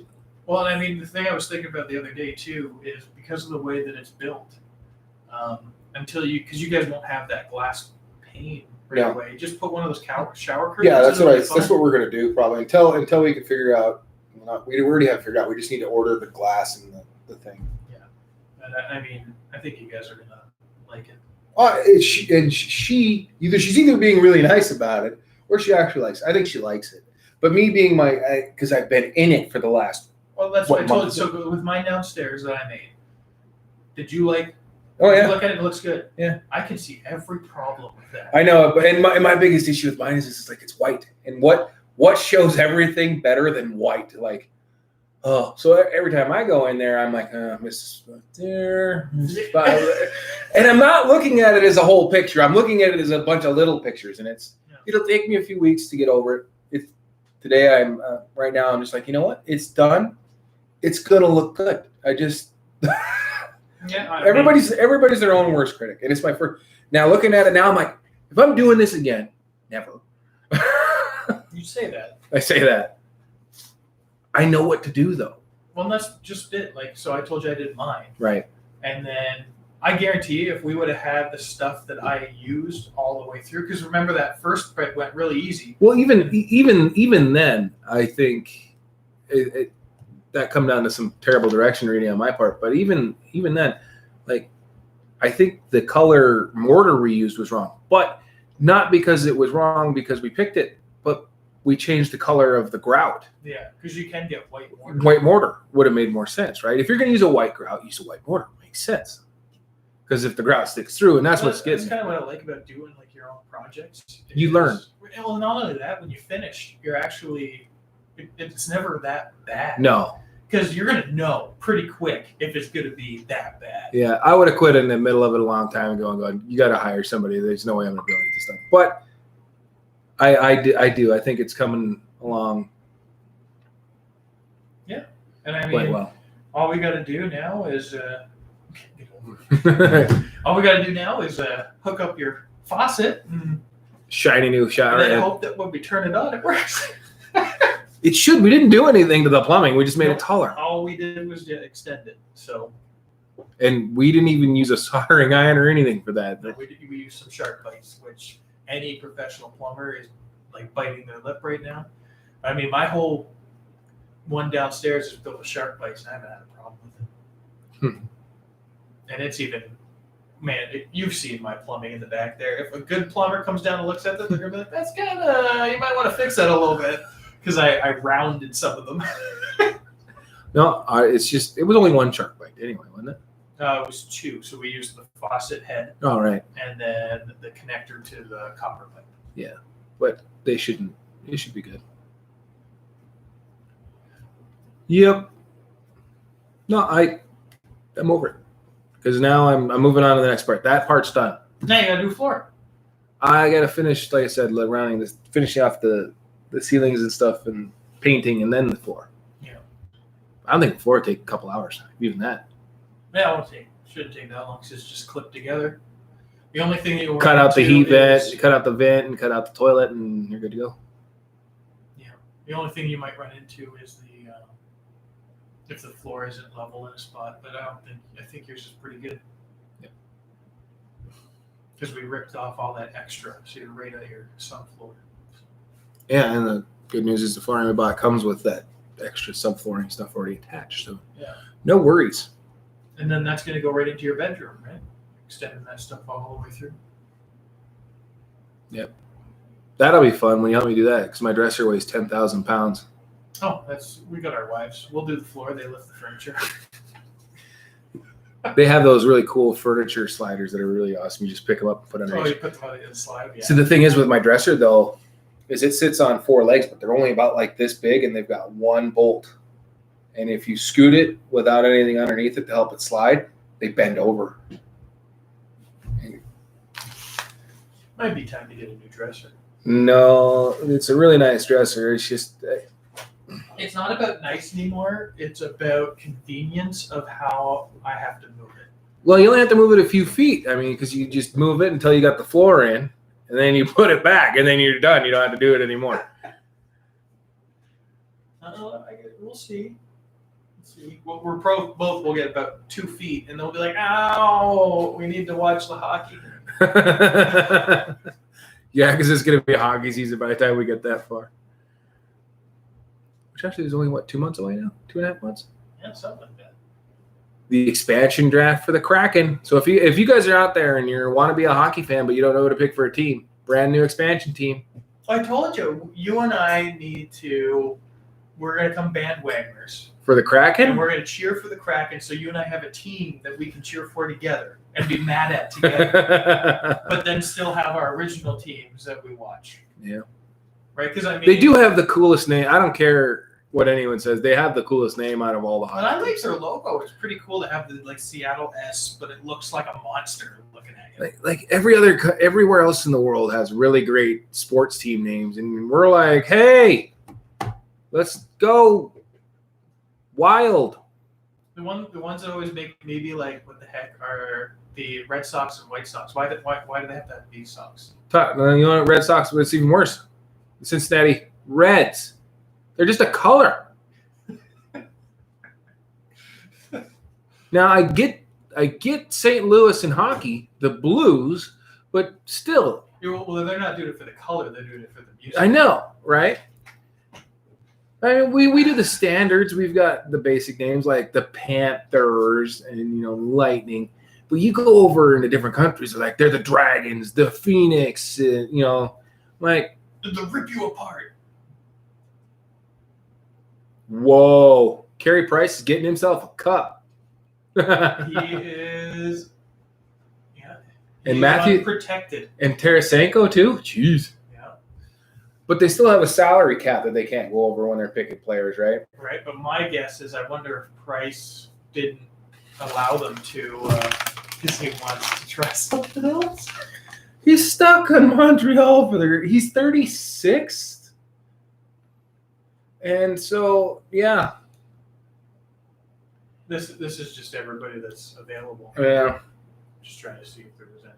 Well, I mean, the thing I was thinking about the other day, too, is because of the way that it's built, because you guys won't have that glass pane right away. Just put one of those shower curtains. Yeah, that's what we're going to do probably until we can figure out. We already have figured out. We just need to order the glass and the thing. Yeah. And I mean, I think you guys are going to like it. She's either being really nice about it or she actually likes it. I think she likes it. But me being because I've been in it for the last Well, that's what I What told you. month? So with mine downstairs that I made, did you like? Oh You yeah, look at it, it looks good. Yeah. I can see every problem with that. I know. But and my biggest issue with mine is it's like it's white, and what shows everything better than white? Like, oh, so every time I go in there, I'm like, Mrs. there, Mrs. there. And I'm not looking at it as a whole picture. I'm looking at it as a bunch of little pictures, and it'll take me a few weeks to get over it. Today I'm right now I'm just like, you know what? It's done. It's gonna look good. I just everybody's their own worst critic, and it's my first. Now looking at it now, I'm like, if I'm doing this again, never. You say that. I say that. I know what to do though. Well, that's just it. Like, so I told you I did mine, Right. and then I guarantee you, if we would have had the stuff that I used all the way through, because remember that first print went really easy. Well, even then, I think that come down to some terrible direction reading on my part. But even then, like, I think the color mortar we used was wrong, but not because it was wrong because we picked it, but we changed the color of the grout. Yeah, because you can get white mortar. White mortar would have made more sense, right? If you're going to use a white grout, use a white mortar. Makes sense. Because if the grout sticks through, and that's what's getting. That's kind of what I like about doing like your own projects. You learn. Well, not only that, when you finish, you're actually it's never that bad. No. Because you're gonna know pretty quick if it's gonna be that bad. Yeah, I would have quit in the middle of it a long time ago and going, you got to hire somebody. There's no way I'm going to be able to get this done. But I do. I think it's coming along. Yeah, and I quite mean, well. all we got to do now is all we got to do now is hook up your faucet and Shiny new shower. then hope that when we turn it on, it works. It should. We didn't do anything to the plumbing. We just made it taller. All we did was extend it. So, And we didn't even use a soldering iron or anything for that. we used some shark bites, which any professional plumber is like biting their lip right now. I mean, my whole one downstairs is filled with shark bites, and I haven't had a problem with it. And it's even, man, you've seen my plumbing in the back there. If a good plumber comes down and looks at it, they're going to be like, that's kind of, you might want to fix that a little bit. Because I rounded some of them. No, it's just, it was only one shark bite anyway, wasn't it? It was two. So we used the faucet head All right. and then the connector to the copper pipe. Yeah. But it should be good. Yep. No, I'm over it. Because now I'm moving on to the next part. That part's done. Now you got to do floor. I got to finish, like I said, rounding this, finishing off the ceilings and stuff and painting and then the floor. Yeah. I don't think the floor would take a couple hours, even that. Yeah, shouldn't take that long because it's just clipped together. The only thing you cut out the heat vent, cut out the vent, and cut out the toilet, and you're good to go. Yeah. The only thing you might run into is if the floor isn't level in a spot, but I think yours is pretty good. Yep. Because we ripped off all that extra, so you're right at your subfloor. Yeah, and the good news is the flooring we bought comes with that extra subflooring stuff already attached, so yeah, no worries. And then that's going to go right into your bedroom, right? Extending that stuff all the way through. Yep, that'll be fun when you help me do that because my dresser weighs 10,000 pounds. Oh, we got our wives. We'll do the floor. They lift the furniture. They have those really cool furniture sliders that are really awesome. You just pick them up and put them Oh, on. you put them on the slide. Yeah. So the thing is with my dresser though, is it sits on 4 legs, but they're only about like this big, and they've got 1 bolt. And if you scoot it without anything underneath it to help it slide, they bend over. Might be time to get a new dresser. No, it's a really nice dresser. It's just. It's not about nice anymore. It's about convenience of how I have to move it. Well, you only have to move it a few feet. I mean, because you just move it until you got the floor in, and then you put it back, and then you're done. You don't have to do it anymore. We'll see. Let's see. We're both will get about 2 feet, and they'll be like, "Ow, we need to watch the hockey." Yeah, because it's going to be hockey season by the time we get that far. Which actually is only, 2 months away now? 2.5 months? Yeah, something like that. The expansion draft for the Kraken. So if you guys are out there and you want to be a hockey fan, but you don't know who to pick for a team, brand new expansion team. I told you, you and I we're going to come bandwagoners. For the and Kraken? we're going to cheer for the Kraken. So you and I have a team that we can cheer for together and be mad at together, but then still have our original teams that we watch. Yeah. Right? Because I mean, They do have the coolest name. I don't care what anyone says. They have the coolest name out of all the And I hockey like teams. their logo. It's pretty cool to have the like Seattle S, but it looks like a monster looking at you. Like everywhere else in the world has really great sports team names, and we're like, hey, let's go wild. The ones that always make me be like, what the heck are the Red Sox and White Sox? Why do they have to have these socks? You know what, Red Sox, but it's even worse. The Cincinnati Reds. They're just a color. Now I get St. Louis in hockey, the Blues, but still. Well, they're not doing it for the color; they're doing it for the music. I know, right? I mean, we do the standards. We've got the basic names like the Panthers and Lightning. But you go over into different countries, like they're the Dragons, the Phoenix, like To rip you apart. Whoa, Carey Price is getting himself a cup. He is, yeah. And He's Matthew unprotected. And Tarasenko too. Jeez. Yeah. But they still have a salary cap that they can't go over when they're picking players, right? Right, but my guess is I wonder if Price didn't allow them to because he wants to try something else. He's stuck in Montreal he's 36. And so, yeah. This is just everybody that's available. Yeah. Just trying to see if there was any.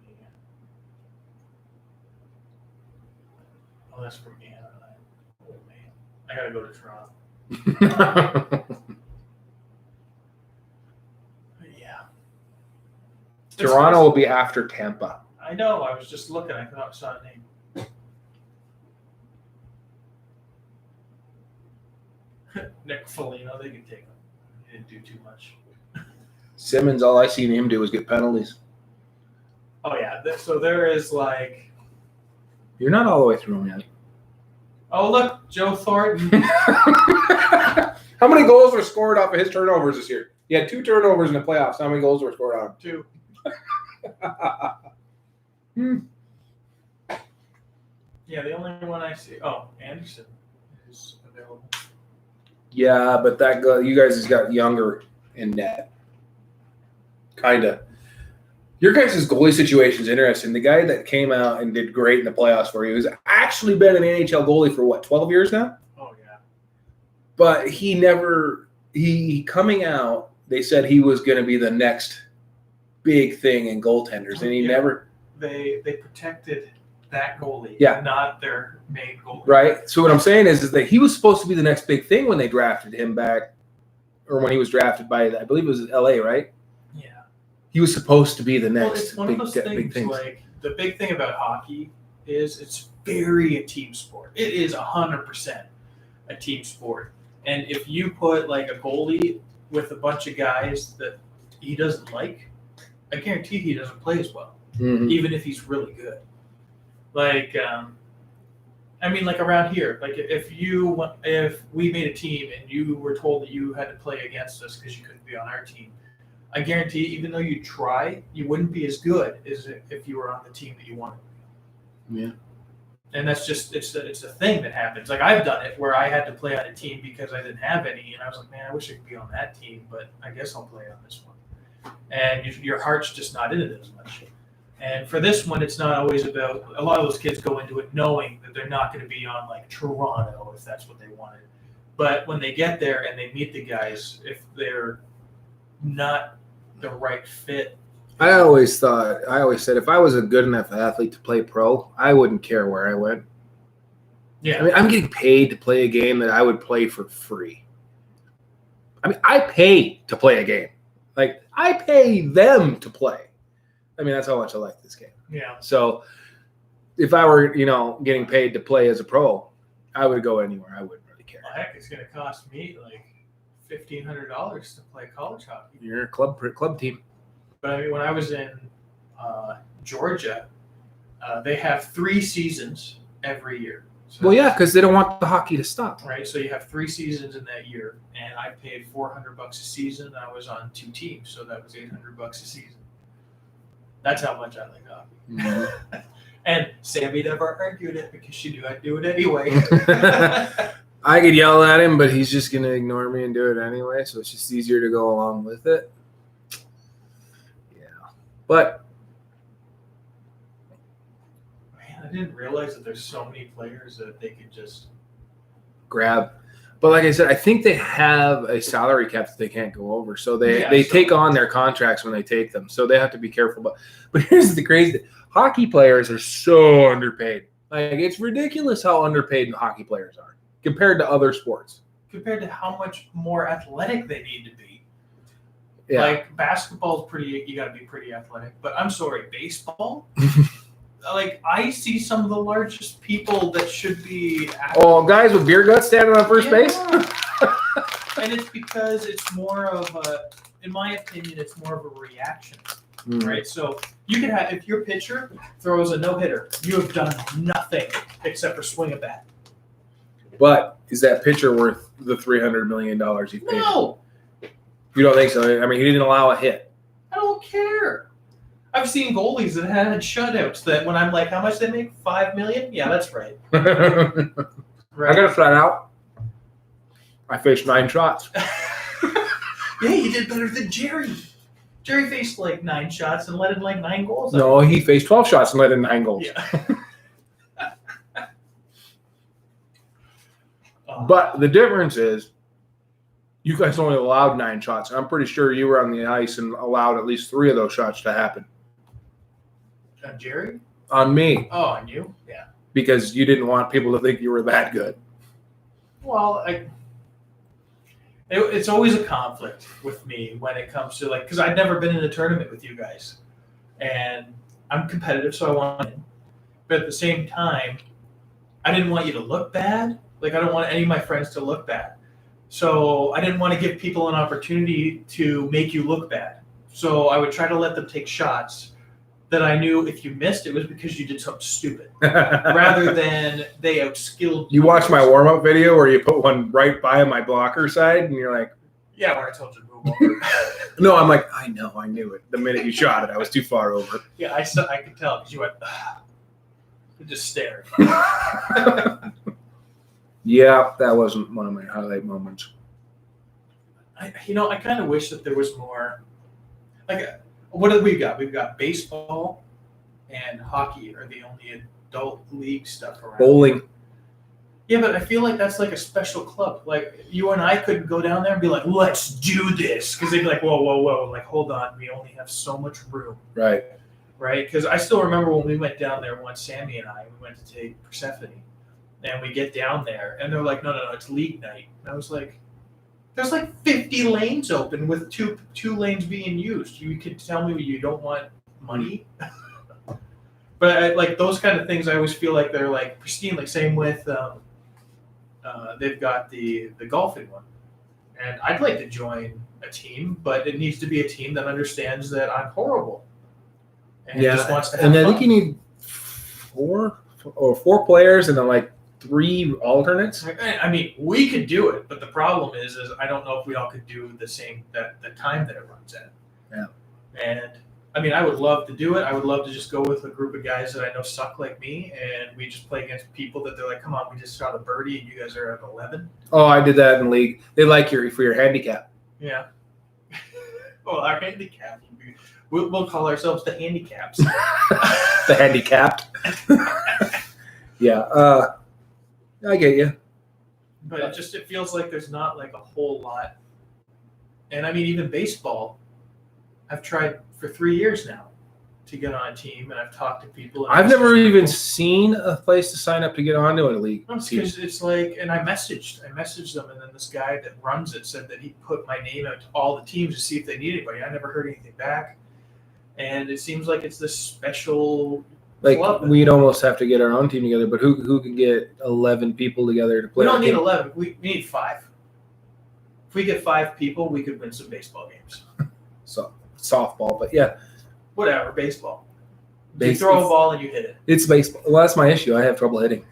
Oh, that's from Anaheim. Oh man, I gotta go to Toronto. Yeah. Toronto will be after Tampa. I know. I was just looking. I thought I saw a name. Nick Foligno, they can take him. He didn't do too much. Simmons, all I seen him do was get penalties. Oh yeah. So there is like. You're not all the way through him yet. Oh look, Joe Thornton. How many goals were scored off of his turnovers this year? He had 2 turnovers in the playoffs. How many goals were scored on him? 2. Yeah, the only one I see. Oh, Anderson is available. Yeah, but you guys has got younger in net. Kind of. Your guys' goalie situation is interesting. The guy that came out and did great in the playoffs for you has actually been an NHL goalie for 12 years now? Oh, yeah. But he coming out, they said he was going to be the next big thing in goaltenders, and he never. They protected that goalie, not their main goalie. Right. So what I'm saying is that he was supposed to be the next big thing when they drafted him back, or when he was drafted by, I believe it was LA, right? Yeah. He was supposed to be the next it's one of those big thing. Like the big thing about hockey is it's very a team sport. It is 100% a team sport. And if you put like a goalie with a bunch of guys that he doesn't like, I guarantee he doesn't play as well, even if he's really good. Like, I mean, like around here, like if we made a team and you were told that you had to play against us because you couldn't be on our team, I guarantee even though you try, you wouldn't be as good as if you were on the team that you wanted. Yeah. And that's just it's a thing that happens. Like I've done it where I had to play on a team because I didn't have any, and I was like, man, I wish I could be on that team, but I guess I'll play on this one. And your heart's just not in it as much. And for this one, it's not always about. A lot of those kids go into it knowing that they're not going to be on like Toronto if that's what they wanted. But when they get there and they meet the guys, if they're not the right fit. I always said if I was a good enough athlete to play pro, I wouldn't care where I went. Yeah. I mean, I'm getting paid to play a game that I would play for free. I mean, I pay to play a game. Like, I pay them to play. I mean, that's how much I like this game. Yeah. So if I were, getting paid to play as a pro, I would go anywhere. I wouldn't really care. Well, heck, it's going to cost me like $1,500 to play college hockey. You're a club team. But I mean, when I was in Georgia, they have 3 seasons every year. So, Well, yeah, because they don't want the hockey to stop. right. So you have 3 seasons in that year, and I paid $400 a season. I was on 2 teams, so that was $800 a season. That's how much I like hockey. Mm-hmm. And Sammy never argued it because she knew I'd do it anyway. I could yell at him, but he's just going to ignore me and do it anyway, so it's just easier to go along with it. Yeah. But man, I didn't realize that there's so many players that they could just grab. But like I said, I think they have a salary cap that they can't go over. So they Yeah, take on their contracts when they take them. So they have to be careful. But here's the crazy thing. Hockey players are so underpaid. Like, it's ridiculous how underpaid hockey players are compared to other sports. compared to how much more athletic they need to be. Yeah. Like basketball is pretty, you got to be pretty athletic. But I'm sorry, baseball. Like I see some of the largest people that should be. Oh, guys with beer guts standing on first base. And it's because it's more of a, in my opinion, it's more of a reaction, Mm. right? So you can have, if your pitcher throws a no-hitter, you have done nothing except for swing a bat. But is that pitcher worth the $300 million he paid? No, You don't think so? I mean, he didn't allow a hit. I don't care. I've seen goalies that had shutouts that when I'm like, how much they make? $5 million? Yeah, that's right. I Right. got to flat out. I faced 9 shots. Yeah, you did better than Jerry. Jerry faced like 9 shots and let in like 9 goals. No, he faced 12 shots and let in 9 goals. Yeah. But the difference is, you guys only allowed 9 shots. And I'm pretty sure you were on the ice and allowed at least 3 of those shots to happen. On Jerry? On me. Oh, on you? Yeah. Because you didn't want people to think you were that good. Well, it's always a conflict with me when it comes to like, because I've never been in a tournament with you guys, and I'm competitive, so I want to win. But at the same time, I didn't want you to look bad. Like I don't want any of my friends to look bad, so I didn't want to give people an opportunity to make you look bad. So I would try to let them take shots that I knew if you missed, it was because you did something stupid, rather than they outskilled You watched my warm-up video where you put one right by my blocker side, and you're like, Yeah, where I told you to move over. no, I'm like, I know, I knew it. The minute you shot it, I was too far over. Yeah, I could tell because you went, and just stared. Yeah, that wasn't one of my highlight moments. I kind of wish that there was more. Like, what do we got? We've got baseball and hockey are the only adult league stuff around. Bowling. Yeah, but I feel like that's like a special club. Like, you and I couldn't go down there and be like, let's do this. Because they'd be like, whoa, whoa, whoa. Like, hold on. We only have so much room. Right. Right? Because I still remember when we went down there once, Sammy and I, we went to take Persephone. And we get down there, and they're like, no, it's league night. And I was like, there's like 50 lanes open with two lanes being used. You could tell me you don't want money. But like those kind of things, I always feel like they're like pristine. Like same with, they've got the golfing one. And I'd like to join a team, but it needs to be a team that understands that I'm horrible. And just wants to have and I fun. think you need 4 players and then like 3 alternates. I mean, we could do it, but the problem is I don't know if we all could do the same the time that it runs at. Yeah. And I mean, I would love to do it. I would love to just go with a group of guys that I know suck like me, and we just play against people that they're like, "Come on, we just shot a birdie, and you guys are at 11." Oh, I did that in league. They like for your handicap. Yeah. Well, our handicap. We'll call ourselves the handicaps. The handicapped. Yeah. I get you. But it feels like there's not like a whole lot. And I mean, even baseball, I've tried for 3 years now to get on a team, and I've talked to people. And I've never even seen a place to sign up to get onto a league. Because it's like, and I messaged them, and then this guy that runs it said that he put my name out to all the teams to see if they need anybody. I never heard anything back, and it seems like it's this special. Like, club. we'd almost have to get our own team together, but who can get 11 people together to play? We don't our need game? 11. We need 5. If we get 5 people, we could win some baseball games. So softball, but yeah, Whatever, baseball. You throw a ball and you hit it. It's baseball. Well, that's my issue. I have trouble hitting.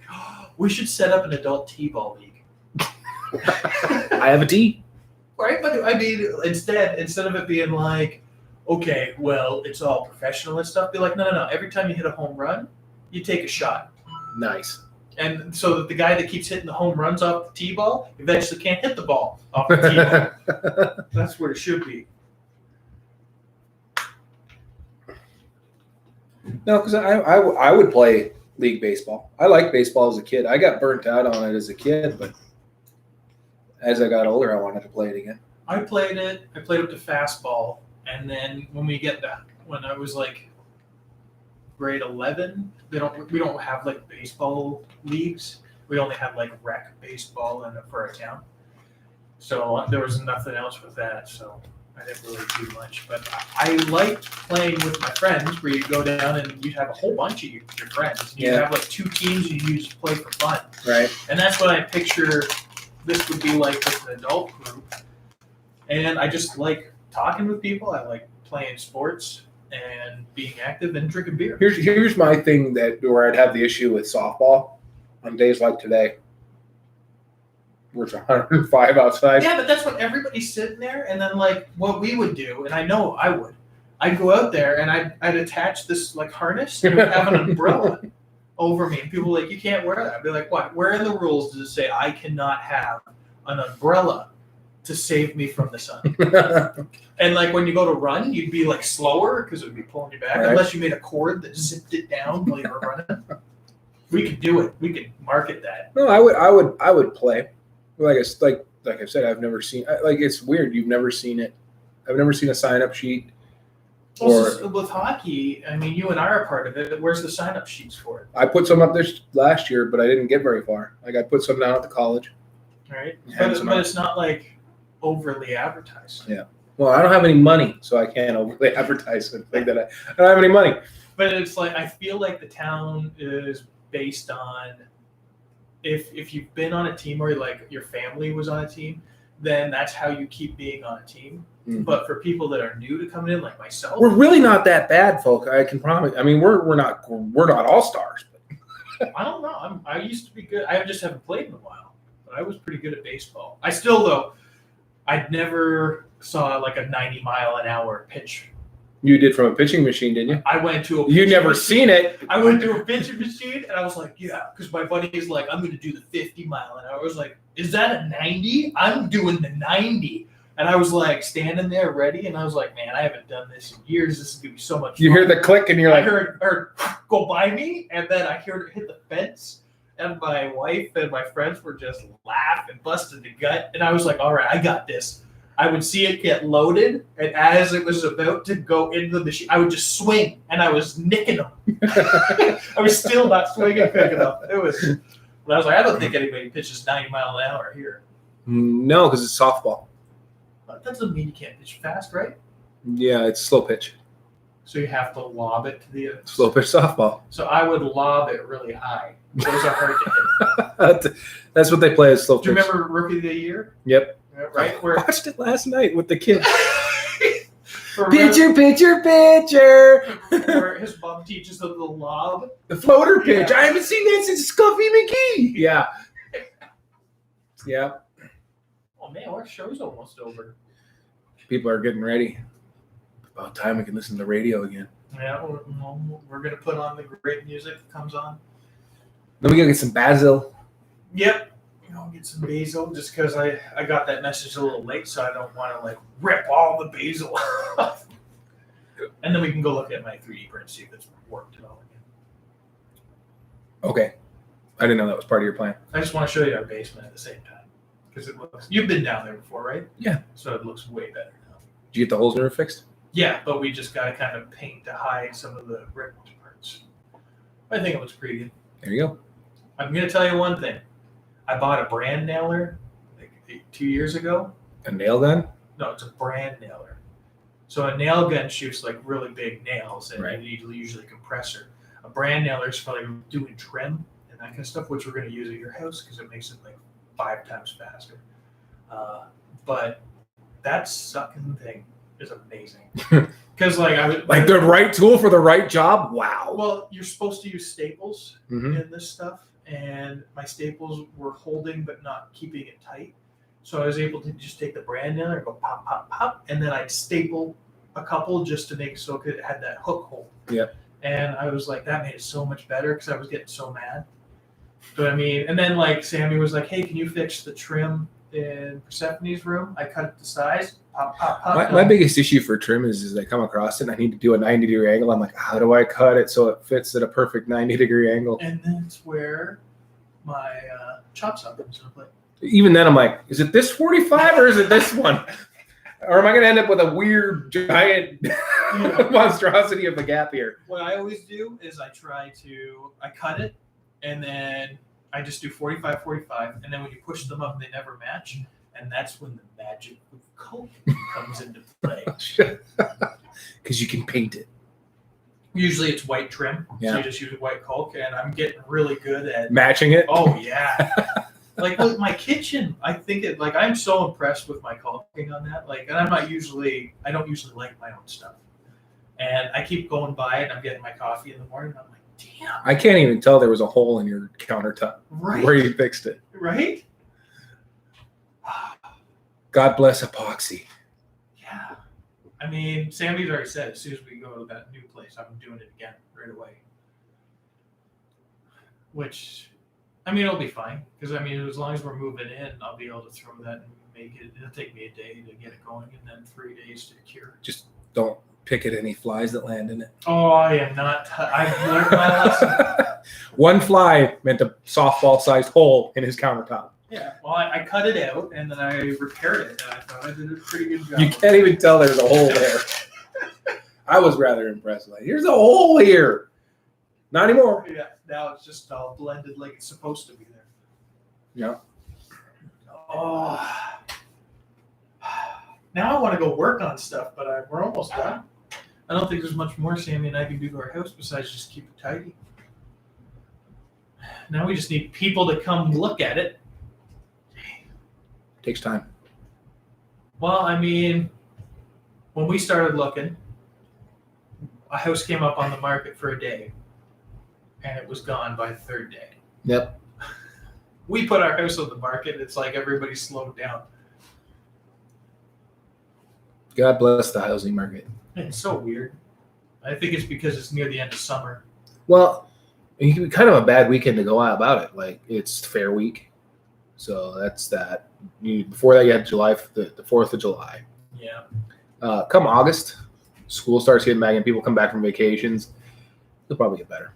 We should set up an adult t-ball league. I have a tee. Right, but I mean, instead of it being like, okay, well, it's all professional and stuff, be like, no. Every time you hit a home run, you take a shot. Nice. And so that the guy that keeps hitting the home runs off the t-ball eventually can't hit the ball off the t-ball. That's where it should be. No, because I would play league baseball. I liked baseball as a kid. I got burnt out on it as a kid, but as I got older, I wanted to play it again. I played it. I played up to fastball, and then when I was like grade 11, we don't have like baseball leagues. We only have like rec baseball for our town. So there was nothing else with that. So I didn't really do much. But I liked playing with my friends, where you go down and you have a whole bunch of your friends. And you have like 2 teams and you just play for fun. Right. And that's what I picture this would be like with an adult group. And I just like talking with people. I like playing sports and being active and drinking beer. Here's my thing where I'd have the issue with softball on days like today, where it's 105 outside. Yeah, but that's when everybody's sitting there, and then like what we would do, and I know I would, I'd go out there and I'd attach this like harness and have an umbrella over me, and people were like, you can't wear that. I'd be like, what? Where in the rules does it say I cannot have an umbrella to save me from the sun? And like when you go to run, you'd be like slower because it would be pulling you back, right, unless you made a cord that zipped it down while you were running. We could do it. We could market that. No, I would play. Like I said, I've never seen. It's weird. You've never seen it. I've never seen a sign-up sheet. With hockey, I mean, you and I are part of it. Where's the sign-up sheets for it? I put some up this last year, but I didn't get very far. Like I put some down at the college. Right, but it's not like overly advertised. Yeah. Well, I don't have any money, so I can't overly advertise and think that I don't have any money. But it's like I feel like the town is based on if you've been on a team or like your family was on a team, then that's how you keep being on a team. Mm-hmm. But for people that are new to coming in, like myself, we're really not that bad, folk. I can promise. I mean, we're not all stars. But I don't know. I used to be good. I just haven't played in a while, but I was pretty good at baseball. I never saw like a 90-mile-an-hour pitch. You did from a pitching machine, didn't you? I went to a You never seen it. I went to a pitching machine, and I was like, yeah, because my buddy is like, I'm going to do the 50-mile-an-hour. I was like, is that a 90? I'm doing the 90. And I was like standing there ready, and I was like, man, I haven't done this in years. This is going to be so much fun. You hear the click, and you're like, I heard go by me, and then I heard it hit the fence, and my wife and my friends were just laughing, busting the gut. And I was like, all right, I got this. I would see it get loaded, and as it was about to go into the machine, I would just swing, and I was nicking them. I was still not swinging quick enough. But I was like, I don't think anybody pitches 90 miles an hour here. No, because it's softball. But that doesn't mean you can't pitch fast, right? Yeah, it's slow pitch. So you have to lob it to the slow pitch softball. So I would lob it really high. Those are hard to hit. That's what they play as slow pitch. Do you remember Rookie of the Year? Yep. Right? I watched it last night with the kids. Pitcher. Where his mom teaches them the lob. The floater pitch. Yeah. I haven't seen that since Scuffy McGee. Yeah. Yeah. Oh, man, our show's almost over. People are getting ready. About time we can listen to the radio again. Yeah, we're going to put on the great music that comes on. Then we got to get some basil. Yep. Get some basil just because I got that message a little late, so I don't want to like rip all the basil off. And then we can go look at my 3D print, see if it's worked at all again. Okay. I didn't know that was part of your plan. I just want to show you our basement at the same time because it looks. You've been down there before, right? Yeah. So it looks way better now. Did you get the holes in the roof fixed? Yeah, but we just got to kind of paint to hide some of the ripped parts. I think it looks pretty good. There you go. I'm going to tell you one thing. I bought a brand nailer like 2 years ago. A nail gun? No, it's a brand nailer. So a nail gun shoots like really big nails, and right. You need usually a compressor. A brand nailer is for like doing trim and that kind of stuff, which we're going to use at your house because it makes it like 5 times faster. But that sucking thing is amazing. Because like the right tool for the right job. Wow. Well, you're supposed to use staples in this stuff. and my staples were holding but not keeping it tight. So I was able to just take the brand nail and go pop, pop, pop, and then I'd staple a couple just to make it so it had that hook hold. Yep. And I was like, that made it so much better because I was getting so mad. But I mean, and then like Sammy was like, hey, can you fix the trim in Persephone's room? I cut it to size. Pop, pop, pop. My biggest issue for trim is I come across it and I need to do a 90-degree angle. I'm like, how do I cut it so it fits at a perfect 90-degree angle? And that's where my chop saw comes into play. Even then, I'm like, is it this 45 or is it this one? Or am I going to end up with a weird, giant monstrosity of a gap here? What I always do is I cut it, and then I just do 45, 45, and then when you push them up, they never match. And that's when the magic of coke comes into play. Because you can paint it. Usually it's white trim, Yeah. so you just use white coke, and I'm getting really good at Matching it? Oh, yeah. Like with my kitchen, I think I'm so impressed with my caulking on that. Like, and I don't usually like my own stuff. And I keep going by it, and I'm getting my coffee in the morning, and I'm like, damn. I can't even tell there was a hole in your countertop where you fixed it. Right? God bless epoxy. Yeah. I mean, Sammy's already said as soon as we go to that new place, I'm doing it again right away. Which, I mean, it'll be fine. Because, I mean, as long as we're moving in, I'll be able to throw that and make it. It'll take me a day to get it going and then 3 days to cure. Just don't pick at any flies that land in it. Oh, I am not. I've learned my lesson. One fly meant a softball-sized hole in his countertop. Yeah, well, I cut it out and then I repaired it, and I thought I did a pretty good job. You can't even tell there's a hole there. I was rather impressed. Like, here's a hole here. Not anymore. Yeah, now it's just all blended like it's supposed to be there. Yeah. Oh. Now I want to go work on stuff, but we're almost done. I don't think there's much more Sammy and I can do to our house besides just keep it tidy. Now we just need people to come look at it. Takes time. Well, I mean, when we started looking, a house came up on the market for a day, and it was gone by the third day. Yep. We put our house on the market. It's like everybody slowed down. God bless the housing market. It's so weird. I think it's because it's near the end of summer. Well, it can be kind of a bad weekend to go out about it. Like, it's Fair Week. So that's that. Before that, you had July, the 4th of July. Yeah. Come August, school starts getting back and people come back from vacations. It'll probably get better.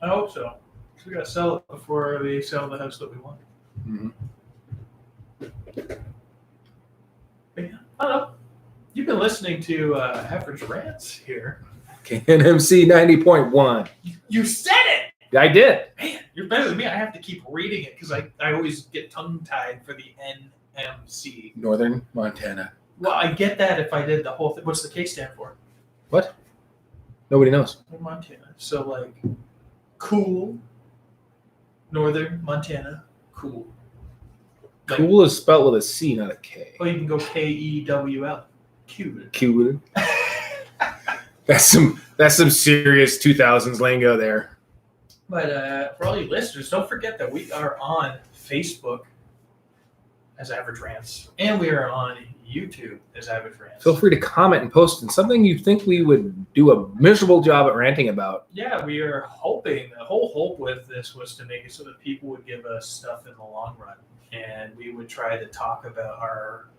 I hope so. We got to sell it before they sell the house that we want. Mm-hmm. But yeah, I don't know. You've been listening to Average Rants here. KNMC 90.1. You said it! I did. Man, you're better than me. I have to keep reading it because I always get tongue-tied for the NMC. Northern Montana. Well, I get that if I did the whole thing. What's the K stand for? What? Nobody knows. Montana. So, like, cool. Northern Montana. Cool. Like, Cool is spelled with a C, not a K. well, you can go Kewl. Cute. Cool. That's some serious 2000s lingo there. But for all you listeners, don't forget that we are on Facebook as Average Rants, and we are on YouTube as Average Rants. Feel free to comment and post on something you think we would do a miserable job at ranting about. Yeah, we are hoping, the whole hope with this was to make it so that people would give us stuff in the long run, and we would try to talk about our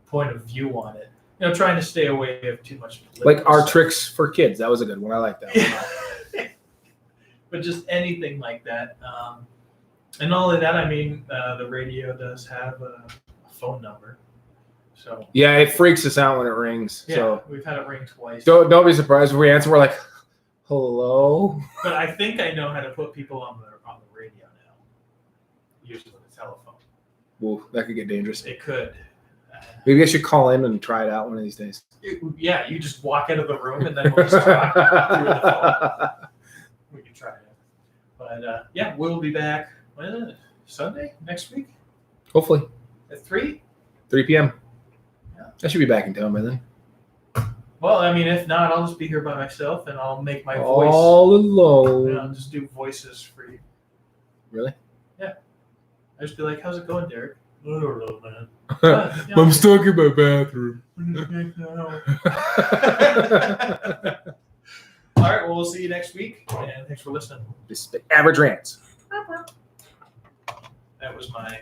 point of view on it. You know, trying to stay away of too much political Like our stuff. tricks for kids. That was a good one. I like that one. But just anything like that. And all of that, I mean, the radio does have a phone number. So Yeah, it freaks us out when it rings. yeah, So we've had it ring twice. don't be surprised if we answer. We're like, hello? But I think I know how to put people on the radio now. Usually with a telephone. Ooh, that could get dangerous. It could. Maybe I should call in and try it out one of these days. Yeah, you just walk out of the room and then we'll just talk through the phone. We can try it. But yeah, we'll be back Sunday next week Hopefully. at 3. 3 p.m. Yeah. I should be back in town by then. Well, I mean, if not, I'll just be here by myself and I'll make my voice. All alone. And I'll just do voices for you. Really? I just be like, "How's it going, Derek?" I don't know, man. I'm stuck in my bathroom. All right, well, we'll see you next week, and thanks for listening. This is the Average Rants. That was my